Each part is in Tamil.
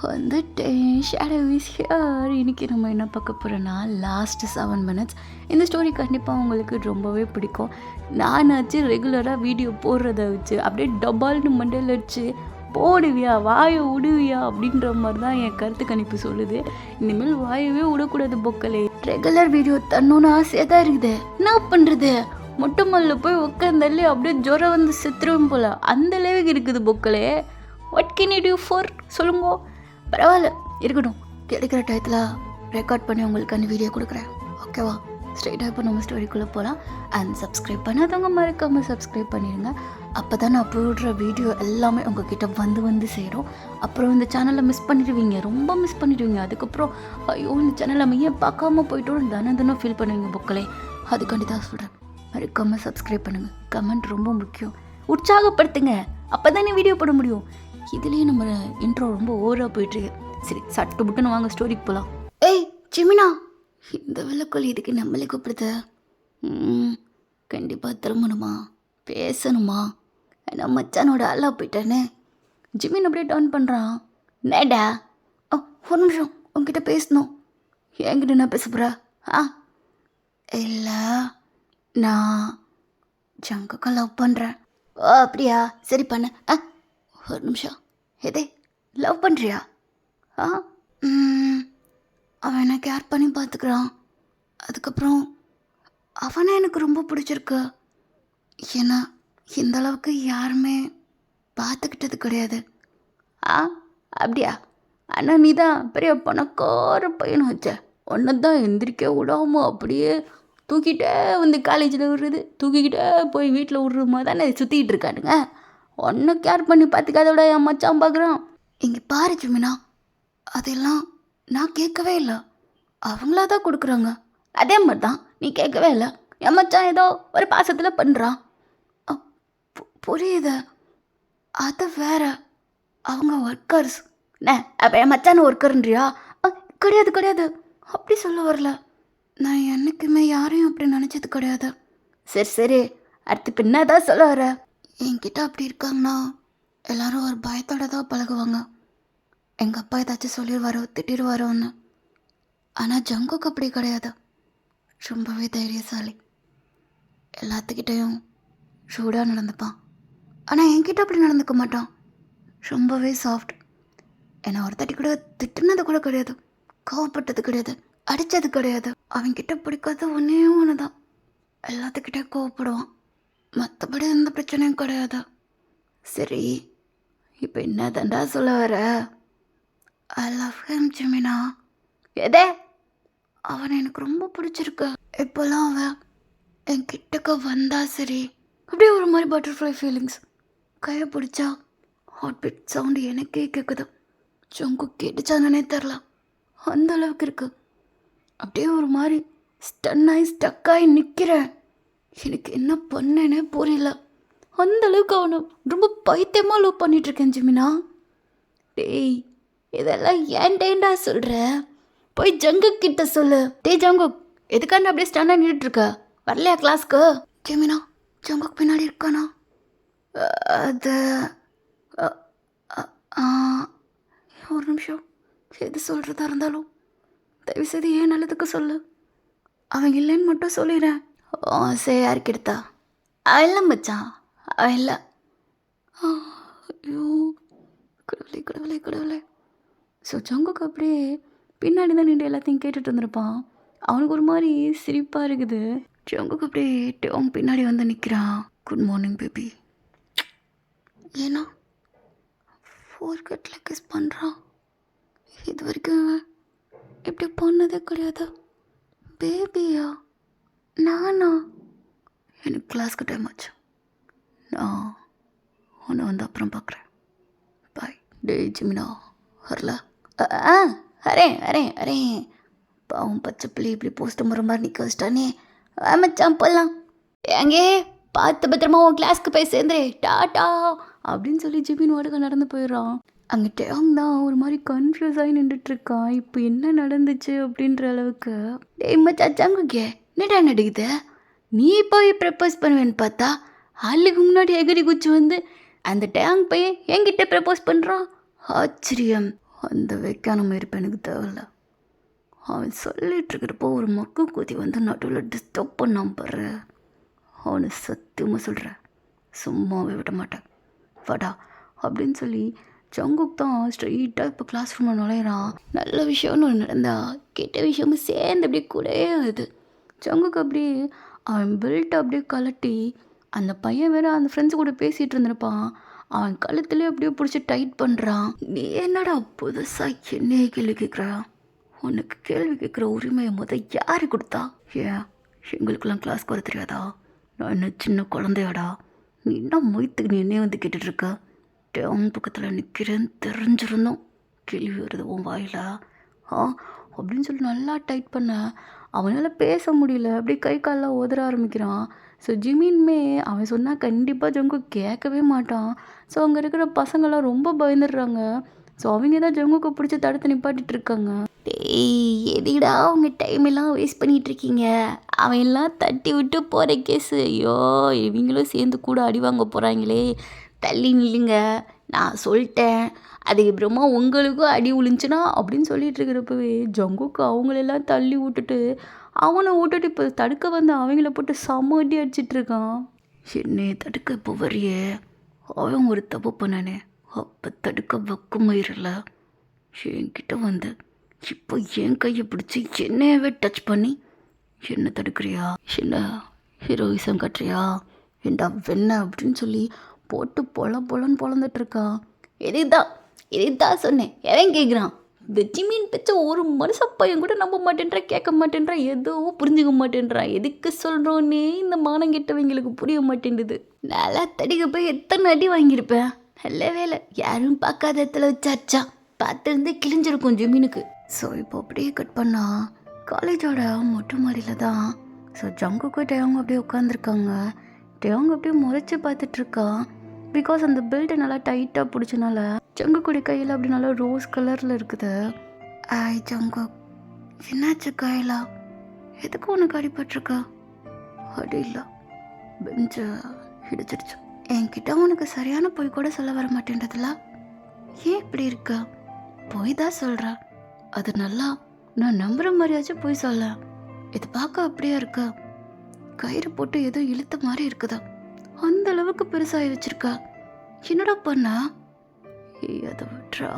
வந்துட்டேன். Shadow is here. இன்னைக்கு நம்ம என்ன பார்க்க போகிறோன்னா லாஸ்ட் 7 மினிட்ஸ். இந்த ஸ்டோரி கண்டிப்பாக உங்களுக்கு ரொம்பவே பிடிக்கும். நானாச்சு ரெகுலராக வீடியோ போடுறத வச்சு அப்படியே டபால்னு மண்டையில் வச்சு போடுவியா வாயை விடுவியா அப்படின்ற மாதிரி தான் என் கருத்து கணிப்பு சொல்லுது. இனிமேல் வாயவே விடக்கூடாது பொக்கலே. ரெகுலர் வீடியோ தரணும்னு ஆசையாக தான் இருக்குது. என்ன பண்ணுறது, மொட்டை மல்ல போய் உட்காந்தாலே அப்படியே ஜுரம் வந்து செத்துருவேன் போல் அந்த அளவுக்கு இருக்குது பொக்கலே. What can you do for சொல்லுங்கோ. பரவாயில்ல இருக்கட்டும், கிடைக்கிற டயத்தில் ரெக்கார்ட் பண்ணி உங்களுக்கு அந்த வீடியோ கொடுக்குறேன், ஓகேவா? ஸ்ட்ரெயிட்டாக இப்போ நம்ம ஸ்டோரிக்குள்ளே போகலாம். அண்ட் சப்ஸ்கிரைப் பண்ணாதவங்க மறக்காமல் சப்ஸ்கிரைப் பண்ணிடுங்க. அப்போ தான் நான் போடுற வீடியோ எல்லாமே உங்ககிட்ட வந்து சேரும். அப்புறம் இந்த சேனலை மிஸ் பண்ணிடுவீங்க, ரொம்ப மிஸ் பண்ணிடுவீங்க. அதுக்கப்புறம் ஐயோ இந்த சேனலை நம்ம ஏன் பார்க்காம போய்ட்டோம் தினம் ஃபீல் பண்ணுவீங்க பொக்களே. அதுக்காண்டி தான் சொல்கிறேன், மறக்காமல் சப்ஸ்கிரைப் பண்ணுங்கள். கமெண்ட் ரொம்ப முக்கியம், உற்சாகப்படுத்துங்க, அப்போ தானே வீடியோ போட முடியும். இதுலேயே நம்ம இன்ட்ரோ ரொம்ப ஓவராக போயிட்டுருக்கு. சரி சட்டு புட்டுன்னு வாங்க ஸ்டோரிக்கு போகலாம். ஏய் ஜிமினா, இந்த வெள்ளக்கோழி இதுக்கு நம்மளே கூப்பிடுத? கண்டிப்பாக திரும்பணுமா, பேசணுமா? நான் மச்சானோட ஆளாக போயிட்டேனே. ஜிமின் அப்படியே டர்ன் பண்ணுறான். நேடா ஒரு நிமிஷம் உங்ககிட்ட பேசணும். என்கிட்ட என்ன பேச போகிறா? இல்லை, நான் ஜங்குக்கு லவ் பண்ணுறேன். ஓ அப்படியா, சரி பண்ணு. ஒரு நிமிஷம், எதே லவ் பண்ணுறியா? அவன் என்ன கேர் பண்ணி பார்த்துக்கிறான். அதுக்கப்புறம் அவனை எனக்கு ரொம்ப பிடிச்சிருக்கு. ஏன்னா இந்த அளவுக்கு யாருமே பார்த்துக்கிட்டது கிடையாது. அப்படியா? ஆனால் நீ தான் பெரிய பணக்கார பையனை வச்ச. ஒன்று தான் எந்திரிக்க விடாமல் அப்படியே தூக்கிட்டே வந்து காலேஜில் விடுறது, தூக்கிக்கிட்டே போய் வீட்டில் விடுறமா தானே சுற்றிக்கிட்டு இருக்கானுங்க. ஒன்றும் கேர் பண்ணி பார்த்துக்காதோட என் மச்சான் பார்க்குறான். இங்கே பாரு ஜிமினா, அதெல்லாம் நான் கேட்கவே இல்லை, அவங்களா தான் கொடுக்குறாங்க. அதே மாதிரி தான் நீ கேட்கவே இல்லை, என் மச்சான் ஏதோ ஒரு பாசத்தில் பண்ணுறான். புரியுது, அது வேற, அவங்க ஒர்க்கர்ஸ். அப்போ என் மச்சான ஒர்க்கர்ன்றியா? கிடையாது கிடையாது, அப்படி சொல்ல வரல. நான் என்றைக்குமே யாரையும் அப்படி நினச்சது கிடையாது. சரி சரி, அடுத்து பின்னா தான் சொல்ல வர. என்கிட்ட அப்படி இருக்காங்கன்னா எல்லாரும் ஒரு பயத்தோட தான் பழகுவாங்க. எங்கள் அப்பா ஏதாச்சும் சொல்லிடுவாரோ திட்டிடுவாரோன்னு. ஆனால் ஜங்குக்கு அப்படி கிடையாது, ரொம்பவே தைரியசாலி. எல்லாத்துக்கிட்டையும் சூடாக நடந்துப்பான். ஆனால் என்கிட்ட அப்படி நடந்துக்க மாட்டான், ரொம்பவே சாஃப்ட். என்னை ஒருத்தட்டி கூட திட்டுனது கூட கிடையாது, கோவப்பட்டது கிடையாது, அடித்தது கிடையாது. அவன்கிட்ட பிடிக்காத ஒன்று தான், எல்லாத்துக்கிட்டே கோவப்படுவான். மற்றபடி எந்த பிரச்சனையும் கிடையாது. சரி, இப்போ என்ன தண்டா சொல்ல வர? ஐ லவ் ஹிம் ஜிமினா. எதே? அவனை எனக்கு ரொம்ப பிடிச்சிருக்கு. இப்போல்லாம் அவன் என் கிட்டக்க வந்தா சரி, அப்படியே ஒரு மாதிரி பட்டர்ஃப்ளை ஃபீலிங்ஸ். கையை பிடிச்சா ஹார்ட் பீட் சவுண்டு எனக்கே கேட்குது. ஜங்கு கேட்டுச்சானே தெரில, அந்த அளவுக்கு இருக்கு. அப்படியே ஒரு மாதிரி ஸ்டக்காகி நிற்கிறேன். எனக்கு என்ன பண்ணேனே புரியல. அந்த அளவுக்கு அவனை ரொம்ப பைத்தியமாக லவ் பண்ணிகிட்ருக்கேன் ஜிமினா. டேய் இதெல்லாம் ஏன்டேண்டா சொல்கிற? போய் ஜங்கு கிட்ட சொல்லு. டேய் ஜங்கு, எதுக்காண்ட அப்படியே ஸ்டாண்டாக நின்றுட்டுருக்க? வரலையா கிளாஸ்க்கு? ஜிமினா ஜங்குக்கு பின்னாடி இருக்கானா? அது ஒரு நிமிஷம், எது சொல்கிறதா இருந்தாலும் தயவுசெய்து ஏன் நல்லதுக்கு சொல்லு. அவன் இல்லைன்னு மட்டும் சொல்லிடுறேன். சரி யாருக்கு எடுத்தா? அவன் இல்லை மச்சான், அவன் இல்லை. ஐயோ கடவுளே கடவுளே கடவுளே. ஸோ ஜங்குக்கு அப்படியே பின்னாடி தான் நின்று எல்லாத்தையும் கேட்டுட்டு இருந்திருப்பான். அவனுக்கு ஒரு மாதிரி சிரிப்பாக இருக்குது. ஜங்குக்கு அப்படியே அவங்க பின்னாடி வந்து நிற்கிறான். Good morning baby. ஏன்னா ஃபோர்கட்டில் கிஸ் பண்ணுறான். இது வரைக்கும் இப்படி பண்ணதே கிடையாது. பேபியா? நானா? எனக்கு கிளாஸ்க்கு டைம் ஆச்சு, நான் உன்னை வந்து அப்புறம் பார்க்குறேன். பாய். டே ஜிமினா வரல? அரேன் அரேன் அரேன். பாவம் பச்சை பிள்ளை இப்படி போஸ்ட் முறை மாதிரி நிற்க வச்சிட்டானே. மச்சான் போடலாம். ஏங்கே பார்த்து பத்திரமா உன் கிளாஸ்க்கு போய் சேர்ந்துரு, டாட்டா அப்படின்னு சொல்லி ஜிமின் வாடகை நடந்து போயிடுறான். அங்கே டேங் தான் ஒரு மாதிரி கன்ஃபியூஸ் ஆகி நின்றுட்டுருக்கான். இப்போ என்ன நடந்துச்சு அப்படின்ற அளவுக்கு. டேய் மச்சான் ஜங்குக்கே என்னடா நடிக்குது? நீ போய் ப்ரப்போஸ் பண்ணுவேன்னு பார்த்தா ஆளுக்கு முன்னாடி எகிரி குச்சி வந்து அந்த டேங் பையன் என்கிட்ட ப்ரப்போஸ் பண்ணுறான். ஆச்சரியம். அந்த வைக்கான இருப்பேன் எனக்கு தேவையில்ல. அவன் சொல்லிட்டு இருக்கிறப்போ ஒரு மக்கு கூதி வந்து நடுவில் டிஸ்டர்ப் பண்ணாம பாரு. அவனை சத்தியமாக சொல்கிறேன், சும்மாவே விட மாட்டேன். வாடா அப்படின்னு சொல்லி ஜங்குக் தான் ஸ்ட்ரெயிட்டாக இப்போ கிளாஸ் ரூமில் நுழையிறான். நல்ல விஷயம்னு ஒன்று நடந்தா கெட்ட விஷயமும் சேர்ந்து அப்படியே கூடவே ஆகுது. ஜங்குக் அப்படியே அவன் பெல்ட்டை அப்படியே கலட்டி, அந்த பையன் வேற அந்த ஃப்ரெண்ட்ஸ் கூட பேசிகிட்டு இருந்திருப்பான், அவன் கழுத்துலேயே அப்படியே பிடிச்சி டைட் பண்ணுறான். நீ என்னடா புதுசாக என்னையே கேள்வி கேட்குறா? உனக்கு கேள்வி கேட்குற உரிமையை யார் கொடுத்தா? ஏன் எங்களுக்கெல்லாம் கிளாஸ்க்கு வர தெரியாதா? நான் என்ன சின்ன குழந்தையாடா? நீ என்ன மொய்த்துக்கு நீ என்னையே வந்து கேட்டுட்ருக்க? டேம் பக்கத்தில் நிற்கிறேன்னு தெரிஞ்சிருந்தோம் கேள்வி வருது உன் வாயில அப்படின்னு சொல்லி நல்லா டைட் பண்ண. அவனால் பேச முடியல, அப்படியே கை காலெலாம் உதற ஆரம்பிக்கிறான். ஸோ ஜிமின்மே அவன் சொன்னால் கண்டிப்பாக ஜங்கு கேட்கவே மாட்டான். ஸோ அங்கே இருக்கிற பசங்கள்லாம் ரொம்ப பயந்துடுறாங்க. ஸோ அவங்க தான் ஜங்குக்கு பிடிச்சி தடுத்து நிப்பாட்டிட்டு இருக்காங்க. டேய் எதுடா அவங்க டைம் எல்லாம் வேஸ்ட் பண்ணிகிட்டு இருக்கீங்க? அவன் எல்லாம் தட்டி விட்டு போகிற கேஸு. ஐயோ இவங்களும் சேர்ந்து கூட அடி வாங்க போகிறாங்களே, தள்ளி நில்லுங்க, நான் சொல்லிட்டேன், அதுக்கப்புறமா உங்களுக்கும் அடி விழுந்துச்சுன்னா அப்படின்னு சொல்லிட்டு இருக்கிறப்பவே ஜங்குக்கு அவங்களெல்லாம் தள்ளி விட்டுட்டு அவனை விட்டுட்டு இப்போ தடுக்க வந்து அவங்கள போட்டு செம்ம அடி அடிச்சிட்ருக்கான். என்னையே தடுக்க இப்போ வரியே, அவன் ஒரு தப்பு பண்ணானே, அப்போ தடுக்க வெக்கமயிரல. என்கிட்ட வந்து இப்போ என் கையை பிடிச்சி என்னையவே டச் பண்ணி என்ன தடுக்கிறியா? என்ன ஹீரோயிசம் கட்டுறியா? ஏண்டா வெண்ண அப்படின்னு சொல்லி போட்டு பொலன்னு பொழந்துட்டு இருக்கான். இதைத்தான் சொன்னேன், எவன் கேட்குறான்? இந்த ஜிமின் பிச்சை ஒரு மனுஷ பையன் கூட நம்ப மாட்டேன்றா, கேட்க மாட்டேன்றா, எதுவும் புரிஞ்சுக்க மாட்டேன்றான். எதுக்கு சொல்கிறோன்னே இந்த மானம் கெட்டவங்களுக்கு புரிய மாட்டேங்குது. நல்லா தடிக்க போய் எத்தனை அடி வாங்கியிருப்பேன். நல்ல வேலை யாரும் பார்க்காத இடத்துல வச்சாச்சா, பார்த்துருந்து கிழிஞ்சிருக்கும் ஜிமினுக்கு. ஸோ இப்போ அப்படியே கட் பண்ணா காலேஜோட மொட்டை மாடியில் தான். ஸோ ஜங்குக்கு டேவங்க அப்படியே உட்காந்துருக்காங்க. டேவங்க அப்படியே முறைச்சி பார்த்துட்ருக்கான். பிகாஸ் அந்த பெல்ட்டை நல்லா டைட்டாக பிடிச்சனால ஜங்குக்குடைய கையில் அப்படி நல்லா ரோஸ் கலரில் இருக்குது. ஆய் ஜங்கு, என்னாச்சு கையில்? எதுக்கு உனக்கு அடிபட்டிருக்கா? அடி இல்லை, பெஞ்சு இடிச்சிடுச்சு. என்கிட்ட உனக்கு சரியான பொய் கூட சொல்ல வர மாட்டேன்றதுல ஏன் இப்படி இருக்க? பொய் தான் சொல்கிற, அது நல்லா நான் நம்புகிற மாதிரியாச்சும் பொய் சொல்ல. இது பார்க்க அப்படியே இருக்க, கயிறு போட்டு ஏதோ இழுத்த மாதிரி இருக்குதா, அந்த அளவுக்கு பெருசாகி வச்சிருக்கா. என்னடா பண்ண? அதை விட்றா.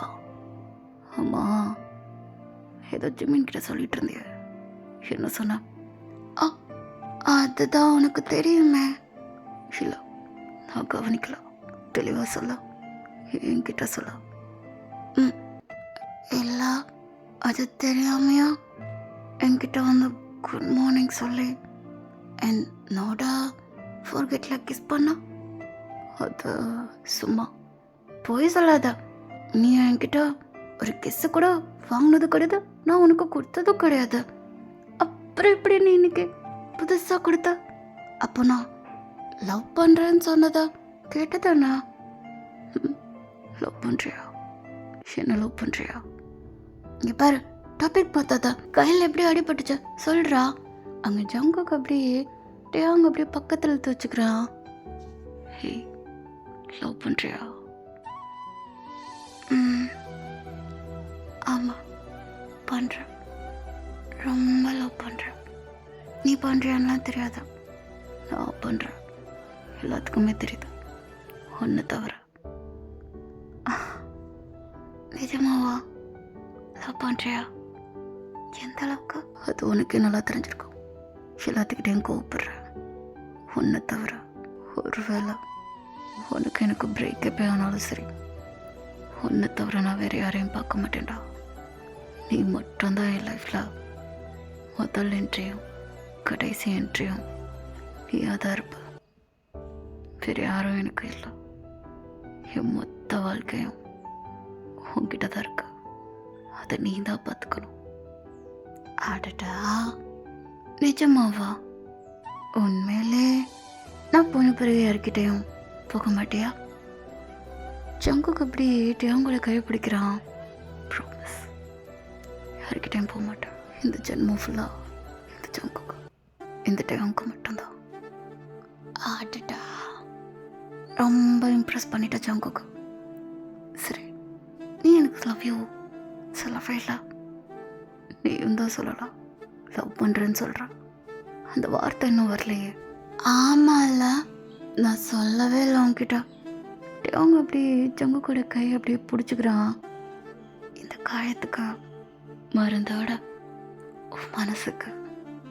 ஆமா, ஏதோ ஜிமின் கிட்ட சொல்லிட்டு இருந்திய, என்ன சொன்ன? அதுதான் உனக்கு தெரியுமே. இல்லை, நான் கவனிக்கல, தெளிவாக சொல்ல, என்கிட்ட சொல்ல. இல்லை, அது தெரியாமையா என்கிட்ட வந்து குட் மார்னிங் சொல்லி என்னோட ஃபோர்கெட்ல கிஸ் பண்ண? அது சும்மா போய் சொல்லாத. நீ என்கிட்ட ஒரு கிஸ்ஸு கூட வாங்கினது கிடையாது, நான் உனக்கு கொடுத்ததும் கிடையாது. அப்புறம் எப்படி நீ இன்னைக்கு புதுசாக கொடுத்த? அப்போ நான் லவ் பண்ணுறேன்னு சொன்னதா கேட்டதாண்ணா? லவ் பண்ணுறியா? என்ன லவ் பண்ணுறியா? இங்கே பாரு, டாபிக் பார்த்தாதா கையில் எப்படி அடிபட்டுச்சு சொல்கிறா. அங்கே ஜங்குக்கு அப்படியே டேவங்க அப்படியே பக்கத்தில் எடுத்து வச்சுக்கிறான். ஹே, லவ் பண்ணுறியா? ஆமாம் பண்ணுறேன், ரொம்ப லவ் பண்ணுறேன். நீ பண்ணுறியான்லாம் தெரியாதா, நான் பண்ணுறேன், எல்லாத்துக்குமே தெரியுது, ஒன்று தவிர. நிஜமாவா லவ் பண்ணுறியா? எந்த அளவுக்கு? அது உனக்கு நல்லா தெரிஞ்சிருக்கும். எல்லாத்துக்கிட்டையும் கோவப்படுறேன், ஒன்றை தவிர. ஒருவேளை உனக்கு எனக்கு பிரேக்கப்பே ஆனாலும் சரி, ஒன்றை தவிர நான் வேறு யாரையும் பார்க்க மாட்டேன்டா. நீ மட்டும்தான் என் லைஃப்பில் முதல் என்ட்ரியும் கடைசி என்ட்ரியும் நீயாக தான் இருப்ப. வேறு யாரும் எனக்கு இல்லை. என் மொத்த வாழ்க்கையும் உன்கிட்ட தான் இருக்கு, அதை நீ தான் பார்த்துக்கணும். ஆடடா, நிஜமாவா? உண்மையிலே நான் போன பிறகு யார்கிட்டையும் போக மாட்டியா? ஜங்குக்கு அப்படி டேவங்களை கைப்பிடிக்கிறான். ப்ராமிஸ், யார்கிட்டையும் போக மாட்டேன் இந்த ஜென்மம் ஃபுல்லாக. இந்த ஜங்குக்கு, இந்த டேவங்க மட்டும்தான். ஆடடா, ரொம்ப இம்ப்ரெஸ் பண்ணிட்ட ஜங்குக்கு. சரி, நீ எனக்கு லவ் யூ சொல்லவே இல்லை. நீயும் தான் சொல்லலாம், லவ் பண்ணுறேன்னு சொல்கிறான். அந்த வார்த்தை இன்னும் வரலையே. ஆமாம்ல, நான் சொல்லவே இல்லை உன்கிட்ட. அவங்க அப்படி ஜங்கு கூட கை அப்படியே பிடிச்சிக்கிறான். இந்த காயத்துக்கு மருந்தோட உன் மனசுக்கு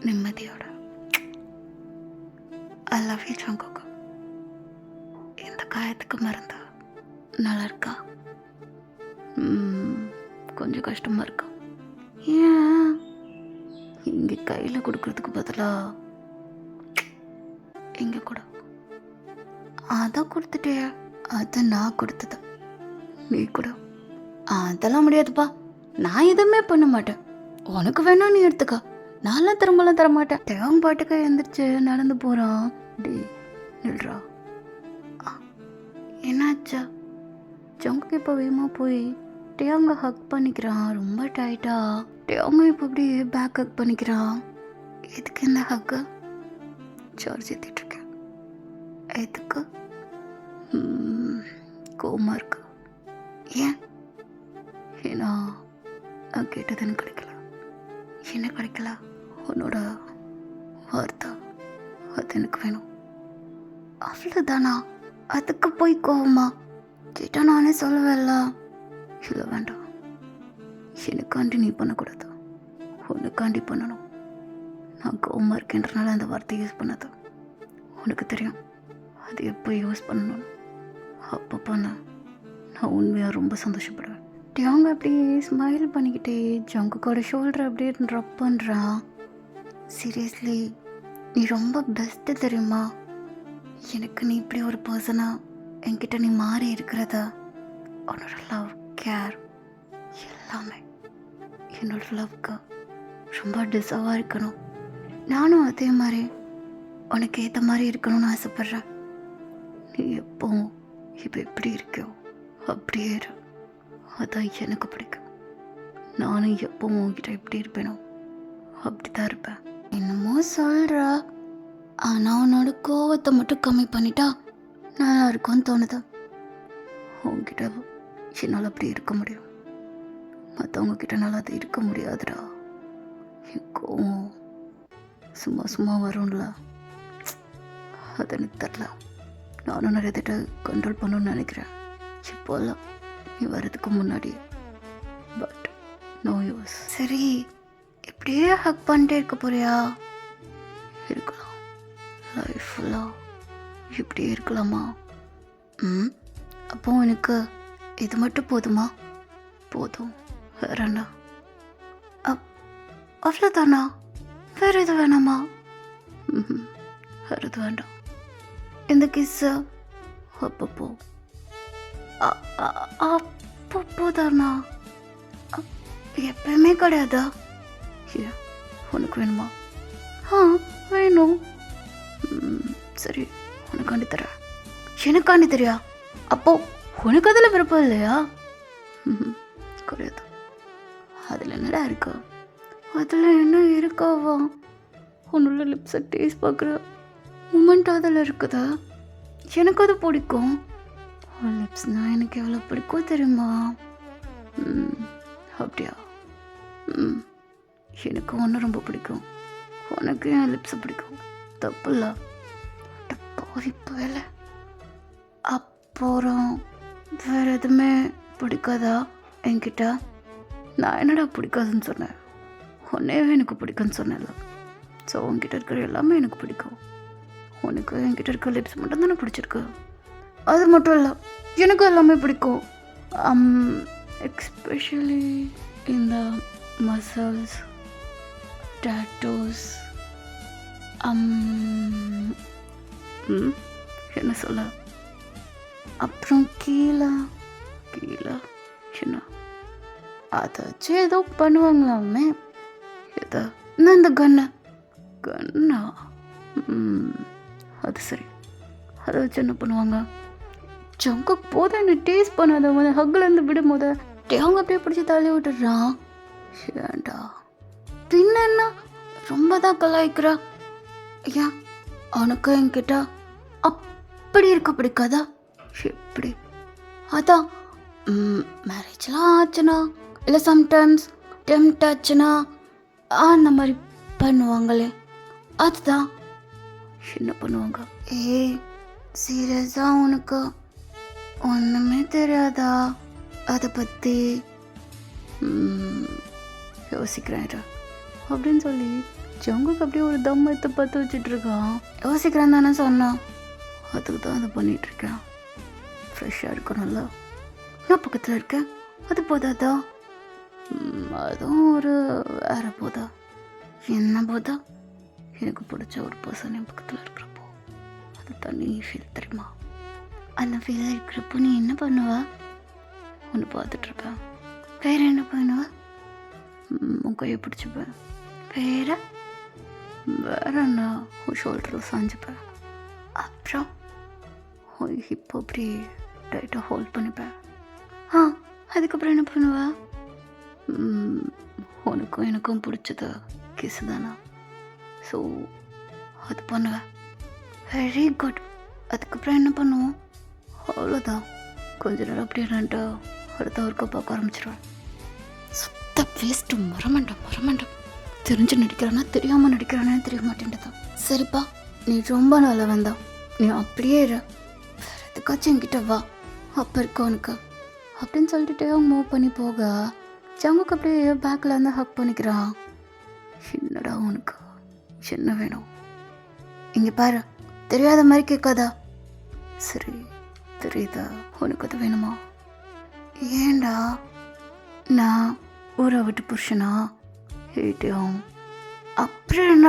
நிம்மதியோட. I love you ஜங்குக்கு. இந்த காயத்துக்கு மருந்து நல்லா இருக்கா? கொஞ்சம் கஷ்டமாக இருக்கா? ஏன் இங்கே கையில் கொடுக்கறதுக்கு பதிலாக இங்கே கூட அதை கொடுத்துட்டே. அதை நான் கொடுத்தது நீ கூட. அதெல்லாம் முடியாதுப்பா, நான் எதுவுமே பண்ண மாட்டேன். உனக்கு வேணா நீ எடுத்துக்க, நான்லாம் திரும்பலாம் தரமாட்டேன். தேவன் பாட்டுக்க எழுந்திரிச்சு நடந்து போகிறான். டே நில்றா. என்னாச்சா? ஜங்குக்கு இப்போ வேகமாக போய் டேவங்க ஹக் பண்ணிக்கிறான் ரொம்ப டைட்டா. டேவங்க இப்போ அப்படியே பேக் ஹக் பண்ணிக்கிறான். எதுக்கு இந்த ஹக்கு? சார்ஜ் ஏற்றிட்டு இருக்கேன். எதுக்கு? கோவமாக இருக்கு. ஏன்? ஏன்னா நான் கேட்டது எனக்கு கிடைக்கல. என்ன கிடைக்கல? உன்னோட வார்த்தை, அது எனக்கு வேணும். அவ்வளோதானா? அதுக்கு போய் கோவமா? கேட்டா நானே சொல்லுவேன்ல. இல்லை வேண்டாம், எனக்காண்டி நீ பண்ணக்கூடாது, உனக்காண்டி பண்ணணும். நான் கோவமாக இருக்கேன்றனால அந்த வார்த்தையை யூஸ் பண்ணது. உனக்கு தெரியும் அது எப்போ யூஸ் பண்ணணும். அப்பப்போ நான் உண்மையாக ரொம்ப சந்தோஷப்படுவேன். அவங்க அப்படியே ஸ்மைல் பண்ணிக்கிட்டே ஜங்குக்கோட ஷோல்டர் அப்படியே ட்ராப் பண்ணுறான். சீரியஸ்லி நீ ரொம்ப பெஸ்ட்டு தெரியுமா? எனக்கு நீ இப்படி ஒரு பர்சனாக என்கிட்ட நீ மாறி இருக்கிறத, உன்னோட லவ், கேர் எல்லாமே என்னோட லவ்க்கு ரொம்ப டிசர்வாக இருக்கணும். நானும் அதே மாதிரி உனக்கு ஏற்ற மாதிரி இருக்கணும்னு ஆசைப்பட்றேன். நீ எப்போவும் இப்போ எப்படி இருக்கியோ அப்படியே இரு. அதான் எனக்கு பிடிக்கும். நானும் எப்பவும் உங்ககிட்ட எப்படி இருப்பேனோ அப்படி தான் இருப்பேன். என்னமோ சொல்கிறா, ஆனால் உன்னோட கோவத்தை மட்டும் கம்மி பண்ணிட்டா நல்லா இருக்கும்னு தோணுது. உங்ககிட்ட என்னால் அப்படி இருக்க முடியும், மற்றவங்க கிட்ட நல்லா அது இருக்க முடியாதுடா. என் கோவம் சும்மா சும்மா வரும்ல, அது எனக்கு தெரில. நானும் நிறைய திட்ட கண்ட்ரோல் பண்ணணும்னு நினைக்கிறேன் இப்போல்லாம், நீ வர்றதுக்கு முன்னாடி. But no use. சரி, இப்படியே ஹக் பண்ணிட்டே இருக்க போறியா? இருக்கலாம், லைஃப் ஃபுல்லாக இப்படியே இருக்கலாமா? அப்போ எனக்கு இது மட்டும் போதுமா? போதும், வேறண்ணா? அவ்வளோதானா? வேற எது வேணாமா? வேற எது வேண்டாம். இந்த கிஸ்ஸு அப்பப்போ அப்போதானா? எப்பயுமே கிடையாதா? உனக்கு வேணுமா? வேணும். சரி, உனக்காண்டி தரேன். எனக்காண்டி தெரியா? அப்போ உனக்கு அதில் விருப்பம் இல்லையா? கிடையாது. அதில் என்னடா இருக்கா? அதில் என்ன இருக்காவா? உன்னோட லிப்ஸை டேஸ்ட் பார்க்குற மூமெண்ட் அதில் இருக்குதா? எனக்கு அது பிடிக்கும். லிப்ஸ்னால் எனக்கு எவ்வளோ பிடிக்கும் தெரியுமா? அப்படியா? எனக்கு ஒன்று ரொம்ப பிடிக்கும், உனக்கு என் லிப்ஸை பிடிக்கும். தப்பு இல்லை. இப்போ வேலை. அப்புறம் வேறு எதுவுமே பிடிக்காதா என்கிட்ட? நான் என்னடா பிடிக்காதுன்னு சொன்னேன்? உன்னையே எனக்கு பிடிக்குன்னு சொன்னேன்ல. ஸோ உன்கிட்ட இருக்கிற எல்லாமே எனக்கு பிடிக்கும். உனக்கு என்கிட்ட இருக்க லிப்ஸ் மட்டும் தானே பிடிச்சிருக்கு. அது மட்டும் இல்லை, எனக்கு எல்லாமே பிடிக்கும். எக்ஸ்பெஷலி இந்த மசில்ஸ், டாட்டூஸ். என்ன சொல்ல? அப்புறம் கீழே என்ன அதை வச்சு ஏதோ பண்ணுவாங்களாமே. எதா? நான் இந்த கண்ணா அது சரி, அதை வச்சு என்ன பண்ணுவாங்க? ஜங்குக்கு போதும் என்ன டேஸ்ட் பண்ணாத போது ஹக்குலேருந்து விடும் போது அவங்க அப்படியே பிடிச்சி தள்ளி விட்டுடுறான். ஏண்டா பின்ன என்ன ரொம்ப தான் கலாய்க்கிறா? ஏன் அவனுக்கு என்கிட்ட அப்படி இருக்க பிடிக்காதா? எப்படி? அதான் மேரேஜ்லாம் ஆச்சுன்னா இல்லை சம்டைம்ஸ் டெம்ட் ஆச்சுன்னா அந்த மாதிரி பண்ணுவாங்களே, அதுதான். என்ன பண்ணுவாங்க? ஏய் சீரியஸாக உனக்கு ஒன்றுமே தெரியாதா அதை பற்றி? யோசிக்கிறேன் இரு அப்படின்னு சொல்லி ஜங்குக்கு அப்படியே ஒரு தம் எடுத்து பார்த்து வச்சுட்ருக்கான். யோசிக்கிறேன் தானே சொன்னான், அதுக்கு தான் அதை பண்ணிகிட்ருக்கேன். ஃப்ரெஷ்ஷாக இருக்கணும்ல, நான் பக்கத்தில் இருக்கேன், அது போதாதா? அதுவும் ஒரு வேற போதா? என்ன போதா? எனக்கு பிடிச்ச ஒரு பர்சன் என் பக்கத்தில் இருக்கிறப்போ அது தனி ஃபீல் தெரியுமா? அந்த ஃபீலாக இருக்கிறப்போ நீ என்ன பண்ணுவ? ஒன்று பார்த்துட்ருப்பேன். வேறு என்ன பண்ணுவ? உன் கையை பிடிச்சிப்பேன். வேற வேற என்ன? உன் ஷோல்டரில் சாஞ்சிப்பேன். அப்புறம் இப்போ அப்படி டைட்டாக ஹோல்ட் பண்ணிப்பேன். அதுக்கப்புறம் என்ன பண்ணுவ? உனக்கும் எனக்கும் பிடிச்சது கிஸ் தானா? ஸோ அது பண்ணுவேன். Very good. அதுக்கப்புறம் என்ன பண்ணுவோம்? அவ்வளோதான். கொஞ்ச நேரம் அப்படியே ரெண்டு அடுத்த ஒர்க்கை பார்க்க ஆரம்பிச்சிடுவேன். சுத்த வேஸ்ட்டு. மரமண்டம் தெரிஞ்சு நடிக்கிறானா தெரியாமல் நடிக்கிறானே தெரிய மாட்டேன்டதான். சரிப்பா, நீ ரொம்ப நல்லா வந்தா, நீ அப்படியே இரு, வேறு எதுக்காச்சும் என்கிட்ட வா, அப்போ இருக்க உனக்கு அப்படின்னு சொல்லிட்டு அவங்க மூவ் பண்ணி போக ஜங்குக்கு அப்படியே பேக்கில் இருந்து ஹக் பண்ணிக்கிறான். என்னடா உனக்கு என்ன வேணும்? இங்கே பாரு, தெரியாத மாதிரி கேட்காதா? சரி தெரியுதா, உனக்கு அது வேணுமா? ஏண்டா நான் ஊரை விட்டு புருஷனா? ஹேட்டியும் அப்புறம் என்ன?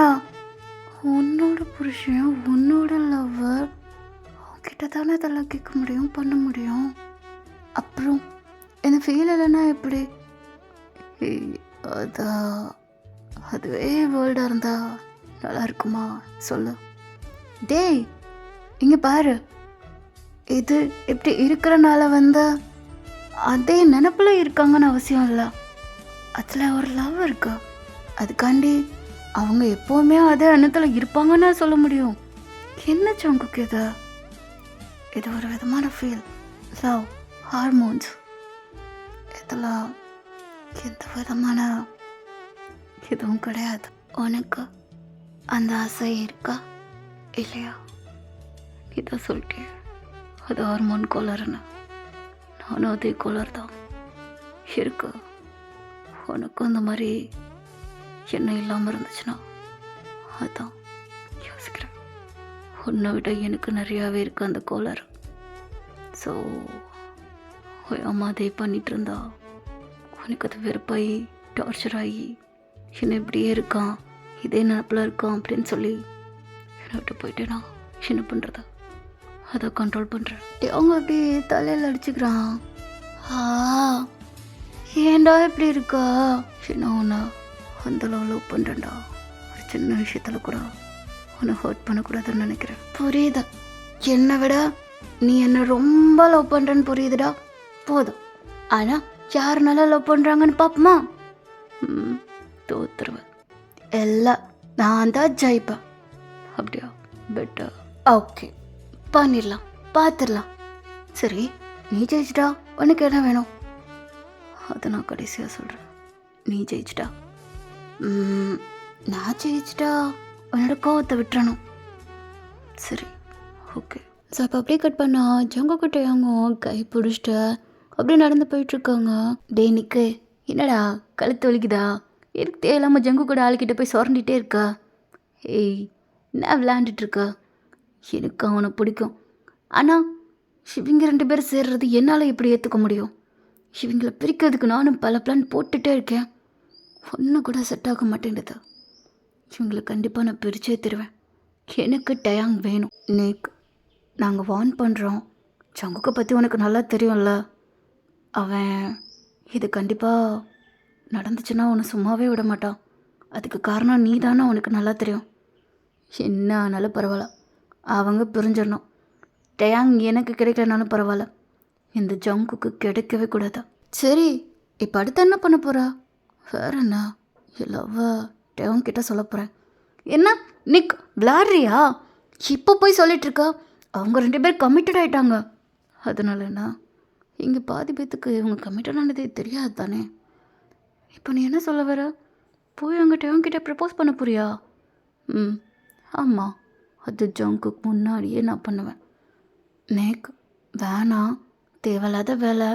உன்னோட புருஷன், உன்னோட லவ்வர், அவங்ககிட்ட தானே இதெல்லாம் கேட்க முடியும், பண்ண முடியும். அப்புறம் என்ன ஃபீல் இல்லைன்னா எப்படி? அதுவே வேர்ல்டாக இருந்தா நல்லா இருக்குமா சொல்லு? டேய் இங்கே பாரு, இது இப்படி இருக்கிறனால அதே நினப்பில் இருக்காங்கன்னு அவசியம் இல்லை. அதில் ஒரு லவ் இருக்கு, அதுக்காண்டி அவங்க எப்போவுமே அதே எண்ணத்தில் இருப்பாங்கன்னு சொல்ல முடியும். என்ன சங்குக்கு இது ஒரு விதமான ஃபீல், லவ், ஹார்மோன்ஸ், இதெல்லாம் எந்த விதமான எதுவும் கிடையாது. உனக்கு அந்த ஆசை இருக்கா இல்லையா? இதான் சொல்லிட்டே, அது ஹார்மோன் கோளாறுன்னு. நானும் அதே கோளாறு தான் இருக்கு. உனக்கும் அந்த மாதிரி எண்ணம் இல்லாமல் இருந்துச்சுன்னா அதான் யோசிக்கிறேன். உன்னை விட எனக்கு நிறையாவே இருக்குது அந்த கோளாறு. ஸோ அம்மா அதே பண்ணிகிட்டு இருந்தா உனக்கு அது வெறுப்பாகி டார்ச்சர் ஆகி என்ன இப்படியே இருக்கான், இதே நினப்பில் இருக்கான் அப்படின்னு சொல்லி என்னை விட்டு போயிட்டேனா என்ன பண்ணுறது? அதை கண்ட்ரோல் பண்ணுறேன். அவங்க அப்படியே தலையில் அடிச்சுக்கிறான். ஏண்டா இப்படி இருக்கா? என்ன உன்னை அந்தளவு லவ் பண்ணுறேன்டா, ஒரு சின்ன விஷயத்தில் கூட உன்னை ஹர்ட் பண்ணக்கூடாதுன்னு நினைக்கிறேன். புரியுதா? என்னை விட நீ என்னை ரொம்ப லவ் பண்ணுறேன்னு புரியுதுடா, போதும். ஆனால் யாருனால லவ் பண்ணுறாங்கன்னு பார்ப்போமா? தோத்துருவேன். எல்லாம் நான் தான் ஜெயிப்பேன். அப்படியா? பெட்டர். ஓகே, பண்ணிடலாம், பார்த்துடலாம். சரி, நீ ஜெயிச்சிட்டா உனக்கு என்ன வேணும்? அதை நான் கடைசியாக சொல்கிறேன். நீ ஜெயிச்சிட்டா, நான் ஜெயிச்சிட்டா உன்னோட கோவத்தை விட்டுறணும். சரி ஓகே. ஸோ இப்போ அப்படியே கட் பண்ணா ஜங்குக்கிட்ட அவங்க கை பிடிச்சிட்டு அப்படியே நடந்து போயிட்டுருக்காங்க. டே நிக்கு, என்னடா கழுத்து வலிக்குதா? எதுக்கு தேவையில்லாமல் ஜங்கு கூட ஆளுக்கிட்ட போய் சுரண்டிகிட்டே இருக்கா? ஏய் என்ன விளையாண்டுட்டுருக்கா? எனக்கு அவனை பிடிக்கும், ஆனால் இவங்க 2 பேரும் சேர்றது என்னால் எப்படி ஏற்றுக்க முடியும்? இவங்களை பிரிக்கிறதுக்கு நானும் பல பிளான் போட்டுகிட்டே இருக்கேன், ஒன்றும் கூட செட் ஆக மாட்டேங்குது. இவங்களை கண்டிப்பாக நான் பிரிச்சே தருவேன். எனக்கு டயாங் வேணும். நேக், நாங்கள் வார்ன் பண்ணுறோம். ஜங்குக்கை பற்றி உனக்கு நல்லா தெரியும்ல, அவன் இது கண்டிப்பாக நடந்துச்சுன்னா உன்னை சும்மாவே விட மாட்டான். அதுக்கு காரணம் நீ தானே, உனக்கு நல்லா தெரியும். என்ன ஆனாலும் பரவாயில்ல, அவங்க பிரிஞ்சிடணும். டயாங் எனக்கு கிடைக்கலனாலும் பரவாயில்ல, இந்த ஜங்குக்கு கிடைக்கவே கூடாது. சரி, இப்போ அடுத்து என்ன பண்ண போகிறா? வேற என்ன, எல்லாவ டயாங் கிட்ட சொல்ல போகிறேன். என்ன நிக் விளாட்றியா? இப்போ போய் சொல்லிகிட்ருக்கா? அவங்க 2 பேர் கமிட்டட் ஆகிட்டாங்க. அதனால என்ன, இங்கே பாதி பேத்துக்கு இவங்க கமிட்டட் ஆனதே தெரியாது தானே. இப்போ நீ என்ன சொல்ல வர? போய் அங்கிட்ட அவன்கிட்ட ப்ரப்போஸ் பண்ண போறியா? ம் ஆமாம், அது ஜங்குக்கு முன்னாடியே நான் பண்ணுவேன். நேக் வேணாம், தேவையில்லாத வேலை,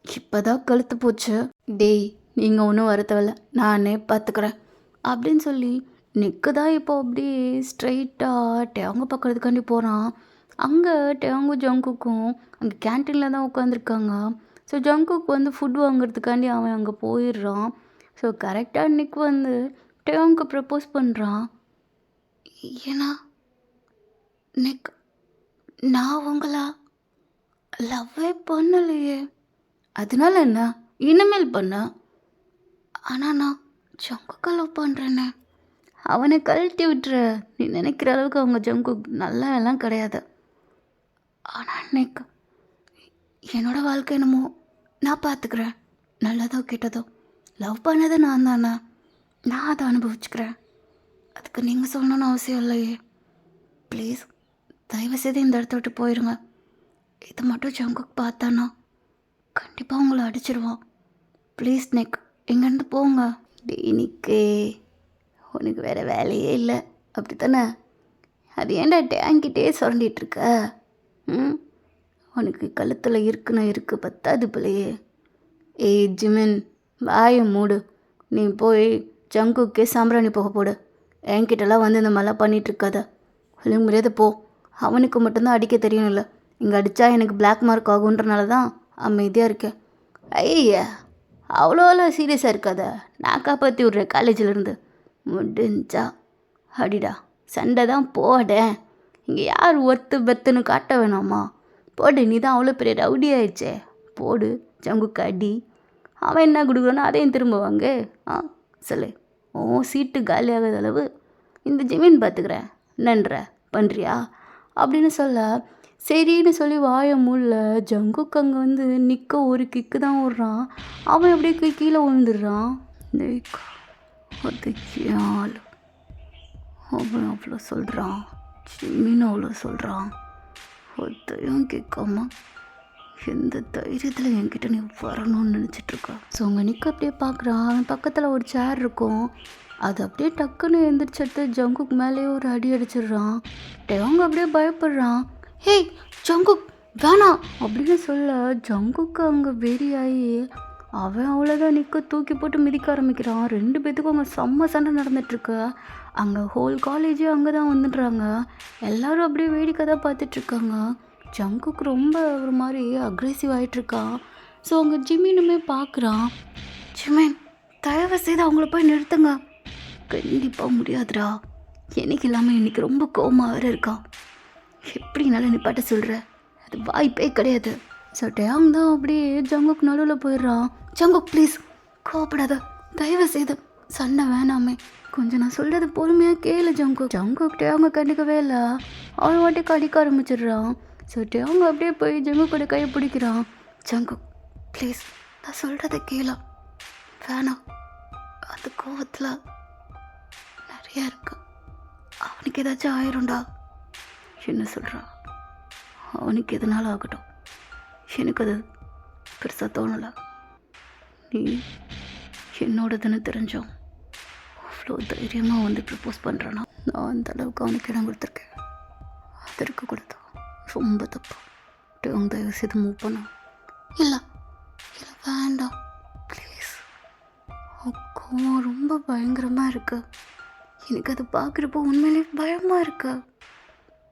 இப்போ தான் கழுத்து போச்சு. டேய் நீங்கள் ஒன்றும் வர தேவையில்ல, நானே பார்த்துக்கிறேன் அப்படின்னு சொல்லி நிக்கு தான் இப்போ அப்படியே ஸ்ட்ரைட்டாக டேவங்க பார்க்கறதுக்காண்டி போகிறான். அங்கே டேவங்கும் ஜங்குக்கும் அங்கே கேன்டீனில் தான் உட்காந்துருக்காங்க. ஸோ ஜங்குக்கு வந்து ஃபுட் வாங்குறதுக்காண்டி அவன் அங்கே போயிடுறான். ஸோ கரெக்டாக நிக் வந்து டேவங்க்கு ப்ரப்போஸ் பண்ணுறான். ஏன்னா நிக், நான் உங்களா லவ்வே பண்ணலையே. அதனால என்ன, இனிமேல் பண்ண. ஆனால் நான் ஜங்குக்கு லவ் பண்ணுறேனே. அவனை கழட்டி விட்டுற. நீ நினைக்கிற அளவுக்கு அவங்க ஜங்கு நல்லா எல்லாம் கிடையாது. ஆனால் அன்னைக்கு என்னோட வாழ்க்கை என்னமோ நான் பார்த்துக்கிறேன். நல்லதோ கெட்டதோ லவ் பண்ணது நான் தானே, நான் அதை அனுபவிச்சுக்கிறேன். அதுக்கு நீங்கள் சொல்லணும்னு அவசியம் இல்லையே. ப்ளீஸ் தயவுசெய்து இந்த இடத்த விட்டு போயிடுங்க. இது மட்டும் ஜங்குக்கு பார்த்தானா கண்டிப்பாக உங்களை அடிச்சிருவான். ப்ளீஸ் நிக், இங்கேருந்து போங்க. டேய் நிக்கே, உனக்கு வேறு வேலையே இல்லை அப்படி தானே? அது ஏன்டா டேங்கிட்டே சுரண்டிகிட்ருக்க? ம், உனக்கு கழுத்தில் இருக்குன்னு இருக்குது பத்தாது பிள்ளையே. ஏய் ஜிமின், வாயை மூடு. நீ போய் ஜங்குக்கே சாம்பிராணி போக போடு. என்கிட்டலாம் வந்து இந்த மாதிரிலாம் பண்ணிகிட்ருக்காத. ஒழுங்கு முடியாத போ. அவனுக்கு மட்டும்தான் அடிக்க தெரியும் இல்லை, இங்கே அடித்தா எனக்கு பிளாக் மார்க் ஆகுன்றனால தான் அமைதியாக இருக்கேன். ஐயா அவ்வளோலாம் சீரியஸாக இருக்காத, நான் காப்பாற்றி விட்றேன் காலேஜிலேருந்து. முடிஞ்சா அடிடா, சண்டை தான் போடேன். இங்கே யார் ஒர்த்து பெத்துன்னு காட்ட வேணாமா? போடு, நீ தான் அவ்வளோ பெரிய ரவுடி ஆயிடுச்சே. போடு ஜங்குக்கு அடி. அவன் என்ன கொடுக்குறானோ அதையும் திரும்ப வாங்க. சொல்லு, ஓ சீட்டு காலி ஆகாத அளவு இந்த ஜமீன் பார்த்துக்கிறேன், என்னன்ற பண்ணுறியா அப்படின்னு சொல்ல, சரின்னு சொல்லி வாயை மூடல. ஜங்குக்கு அங்கே வந்து நிற்க ஒரு கிக்கு தான் விட்றான். அவன் அப்படியே கீழே விழுந்துடுறான். அது யாழ் அவன் அவ்வளோ சொல்கிறான், ஜிம்மின்னு அவ்வளோ சொல்கிறான். அதையும் கேட்காம எந்த தைரியத்தில் என்கிட்ட நீ வரணும்னு நினச்சிட்ருக்க. ஸோ அங்கே நிற்க அப்படியே பார்க்குறான். அவன் பக்கத்தில் ஒரு சேர் இருக்கும். அது அப்படியே டக்குன்னு எழுந்திரிச்சிட்டு ஜங்குக்கு மேலேயே ஒரு அடி அடிச்சிடுறான். அவங்க அப்படியே பயப்படுறான். ஹேய் ஜங்குக் வேணாம் அப்படின்னு சொல்ல, ஜங்குக்கு அங்கே வெறியாகி அவன் அவ்வளோதான் நிற்க தூக்கி போட்டு மிதிக்க ஆரம்பிக்கிறான். 2 பேத்துக்கும் அங்கே செம்ம சண்டை நடந்துட்டுருக்கு. அங்கே ஹோல் காலேஜே அங்கே தான் வந்துடுறாங்க. எல்லோரும் அப்படியே வேடிக்கை தான் பார்த்துட்ருக்காங்க. ஜங்குக்கு ரொம்ப ஒரு மாதிரி அக்ரெசிவ் ஆகிட்டுருக்கான். ஸோ அங்கே ஜிமினுமே பார்க்குறான். ஜிமின் தயவு செய்து அவங்கள போய் நிறுத்துங்க. கண்டிப்பாக முடியாதுடா, எனக்கு இல்லாமல் இன்றைக்கி ரொம்ப கோவமாக வேறு இருக்கான். எப்படினாலும் நீ பாட்ட சொல்கிற, அது வாய்ப்பே கிடையாது. ஸோ டேங் தான் அப்படியே ஜங்குக்கு நடுவில் போயிடுறான். ஜங்குக் ப்ளீஸ் கோவப்படாத, தயவு செய்து சண்டை வேணாமே, கொஞ்சம் நான் சொல்கிறது பொறுமையாக கேளு ஜங்குக். ஜங்குக் டேங்க கண்டுக்கவே இல்லை. அவன் வாட்டிக்கு அடிக்க ஆரம்பிச்சிடுறான். ஸோ டேங்க அப்படியே போய் ஜங்குக்கோட கையை பிடிக்கிறான். ஜங்குக் ப்ளீஸ் நான் சொல்கிறத கேளு, வேணாம். அந்த கோவத்தில் நிறையா இருக்கு, அவனுக்கு ஏதாச்சும் ஆயிரும்டா. என்ன சொல்கிறான்? அவனுக்கு எதனால ஆகட்டும், எனக்கு அது பெருசாக தோணலை. நீ என்னோடதுன்னு தெரிஞ்சோம் அவ்வளோ தைரியமாக வந்து ப்ரப்போஸ் பண்ணுறான்னா, நான் அந்த அளவுக்கு அவனுக்கு இடம் கொடுத்துருக்கேன். அது இருக்கக்கூடாது, ரொம்ப தப்பு. அவங்க தயவு செய்து மூவ் பண்ண. இல்லை இல்லை வேண்டாம் ப்ளீஸ். கோவம் ரொம்ப பயங்கரமாக இருக்கு, எனக்கு அது பார்க்குறப்போ உண்மையிலேயே பயமாக இருக்கு.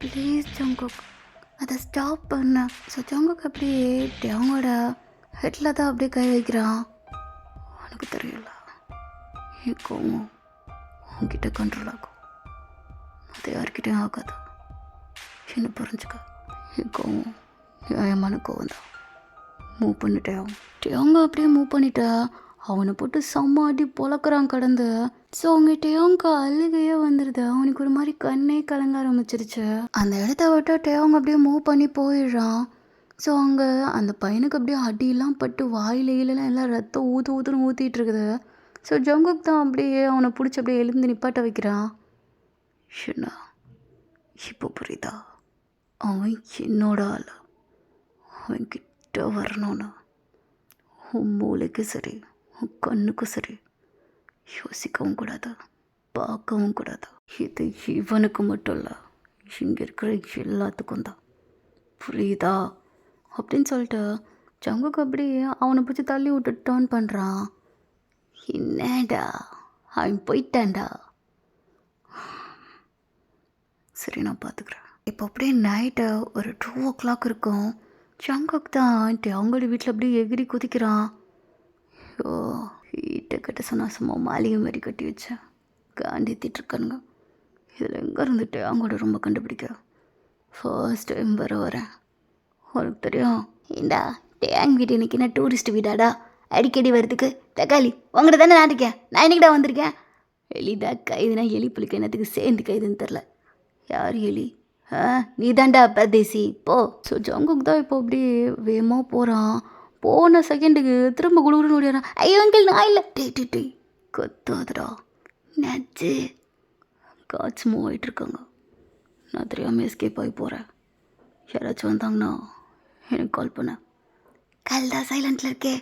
ப்ளீஸ் ஜங்குக் அதை ஸ்டாப் பண்ண. ஸோ ஜங்குக் அப்படியே அவங்களோட ஹெட்டில் தான் அப்படியே கை வைக்கிறான். எனக்கு தெரியல, என் கோவம் உங்ககிட்ட கண்ட்ரோல் ஆகும், அது யார்கிட்டையும் ஆகாது. என்ன புரிஞ்சுக்க, என் கோவம் நியாயமான கோவம் தான். மூவ் பண்ணிட்டேன். அவங்க அப்படியே மூவ் பண்ணிட்டா அவனை போட்டு செம்ம அடி பொழக்கிறான் கடந்து. ஸோ அவங்ககிட்ட அவங்க அழுகையே வந்துடுது. அவனுக்கு ஒரு மாதிரி கண்ணே கலங்க ஆரம்பிச்சிருச்சு. அந்த இடத்த விட்டு டேவங்க அப்படியே மூவ் பண்ணி போயிடுறான். ஸோ அங்கே அந்த பையனுக்கு அப்படியே அடியெல்லாம் பட்டு வாயிலையிலலாம் எல்லாம் ரத்தம் ஊற்றுன்னு ஊற்றிட்டு இருக்குது. ஸோ ஜங்குக் தான் அப்படியே அவனை பிடிச்சி அப்படியே எழுந்து நிப்பாட்ட வைக்கிறான். என்ன இப்போ புரியுதா? அவன் என்னோட ஆள், அவன் கிட்ட வரணும்னா உன் மூளைக்கு சரி உன் கண்ணுக்கும் சரி யோசிக்கவும் கூடாது, பார்க்கவும் கூடாது. இது இவனுக்கு மட்டும் இல்லை, இங்கே இருக்கிற எல்லாத்துக்கும் தான். புரியுதா? அப்படின்னு சொல்லிட்டு ஜங்குக்கு அப்படியே அவனை பிடிச்சி தள்ளி விட்டு டர்ன் பண்ணுறான். என்னடா அவன் போயிட்டான்டா. சரி, நான் பார்த்துக்குறேன். இப்போ அப்படியே நைட்டு ஒரு 2 o'clock இருக்கும். ஜங்குக்கு தான் அவங்களோட வீட்டில் அப்படியே எகிரி குதிக்கிறான். ஐயோ, வீட்டை கட்ட சொன்னால் சும்மா மாளிகை மாதிரி கட்டி வச்சேன். காண்டித்திட்டு இருக்கானுங்க. இதில் எங்கே இருந்துட்டு அவங்களோட ரொம்ப கண்டுபிடிக்க ஃபர்ஸ்ட் டைம் வரேன். உனக்கு தெரியும் ஏண்டா டேங் வீடு இன்னைக்கு என்ன டூரிஸ்ட் வீடாடா அடிக்கடி வரதுக்கு? தக்காளி உங்கள்கிட்ட தானே நான் இருக்கேன். நான் இன்னைக்கிடா வந்திருக்கேன். எலிதா கைதுனா எலி புளிக்க என்னத்துக்கு சேர்ந்து கைதுன்னு தெரில. யார் எலி? நீ தாண்டா பரதேசி போ. ஸோ ஜங்குக்கு தான் இப்போ அப்படியே வேகமாக போகிறான். போன செகண்டுக்கு திரும்ப குடுகுடுன்னு ஓடிறான். ஐயோ அங்கிள் நான் இல்லை. டே கொத்தாதுடா நச்சு. காட்சி மூவ் ஆகிட்டுருக்காங்க. நான் தெரியாமல் எஸ்கேப் ஆகி போகிறேன். யாராச்சும் வந்தாங்கன்னா எனக்கு கால் பண்ண. கால் தான் சைலண்டில் இருக்கே.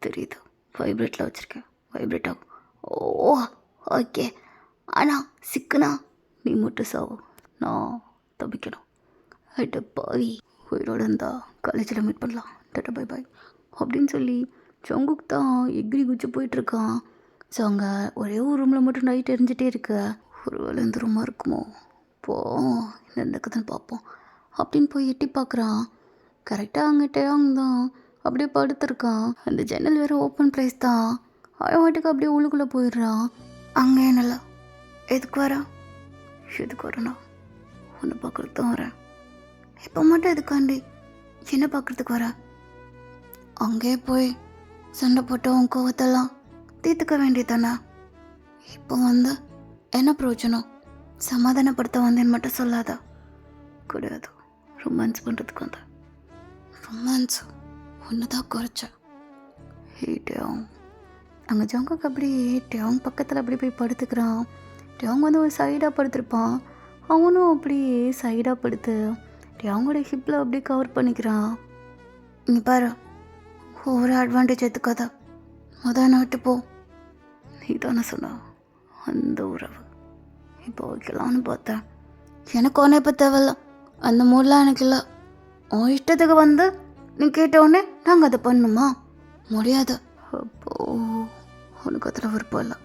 தெரியுது, வைப்ரேட்டில் வச்சுருக்கேன். வைப்ரேட் ஆகும். ஓ ஓகே. ஆனால் சிக்குனா நீ மட்டும் சாவு, நான் தப்பிக்கணும். அட்ட பாவி, உயிரோடு இருந்தா காலேஜில் மீட் பண்ணலாம். டாட்டா பை பாய் அப்படின்னு சொல்லி ஜங்குக்கு தான் எகிரி குச்சி போயிட்டுருக்கான். ஸோ அங்கே ஒரே ஒரு ரூமில் மட்டும் நைட் எரிஞ்சிட்டே இருக்கு. ஒரு வேளை இந்த ரூமாக இருக்குமோ? போ இந்த கதைன்னு பார்ப்போம் அப்படின்னு போய் எட்டி பார்க்குறான். கரெக்டாக அங்கிட்டே அவங்க தான் அப்படியே படுத்துருக்கான். அந்த ஜன்னல் வேறு ஓப்பன் ப்ளேஸ் தான். அவன் வாட்டுக்கு அப்படியே உள்ளுக்குள்ளே போயிடுறான். அங்கே என்னல எதுக்கு வரா? எதுக்கு வரேண்ணா? உன்னை பார்க்குறதுக்கு தான் வரேன். இப்போ மட்டும் எதுக்காண்டி என்ன பார்க்குறதுக்கு வர? அங்கே போய் சண்டை போட்டு உன் கோவத்தெல்லாம் தீர்த்துக்க வேண்டியதானே. இப்போ வந்து என்ன பிரயோஜனம்? சமாதானப்படுத்த வந்தேன்னு மட்டும் சொல்லாத. கிடையாது, ரொமான்ஸ் பண்ணுறதுக்கு வந்தேன். ரொமான்ஸ் ஒன்று தான் குறைச்சேன். டேங் அங்கே ஜங்குக்கு அப்படி டேங் பக்கத்தில் அப்படி போய் படுத்துக்கிறான். டேங் வந்து ஒரு சைடாக படுத்திருப்பான். அவனும் அப்படி சைடாக படுத்து டேங்கோட ஹிப்பில் அப்படியே கவர் பண்ணிக்கிறான். இங்கே பாரு, ஒவ்வொரு அட்வான்டேஜ் எடுத்துக்காத. என்ன விட்டு போ. நீ தானே சொன்ன அந்த உறவு இப்போ வைக்கலான்னு பார்த்தேன். எனக்கு ஒன்றே இப்போ தேவையில்ல, அந்த மூடெலாம் எனக்கு இல்லை. உன் இஷ்டத்துக்கு வந்து நீ கேட்டவுடனே நாங்கள் அதை பண்ணணுமா? முடியாது. அப்போ உனக்கு அதில் விருப்பம் இல்லை,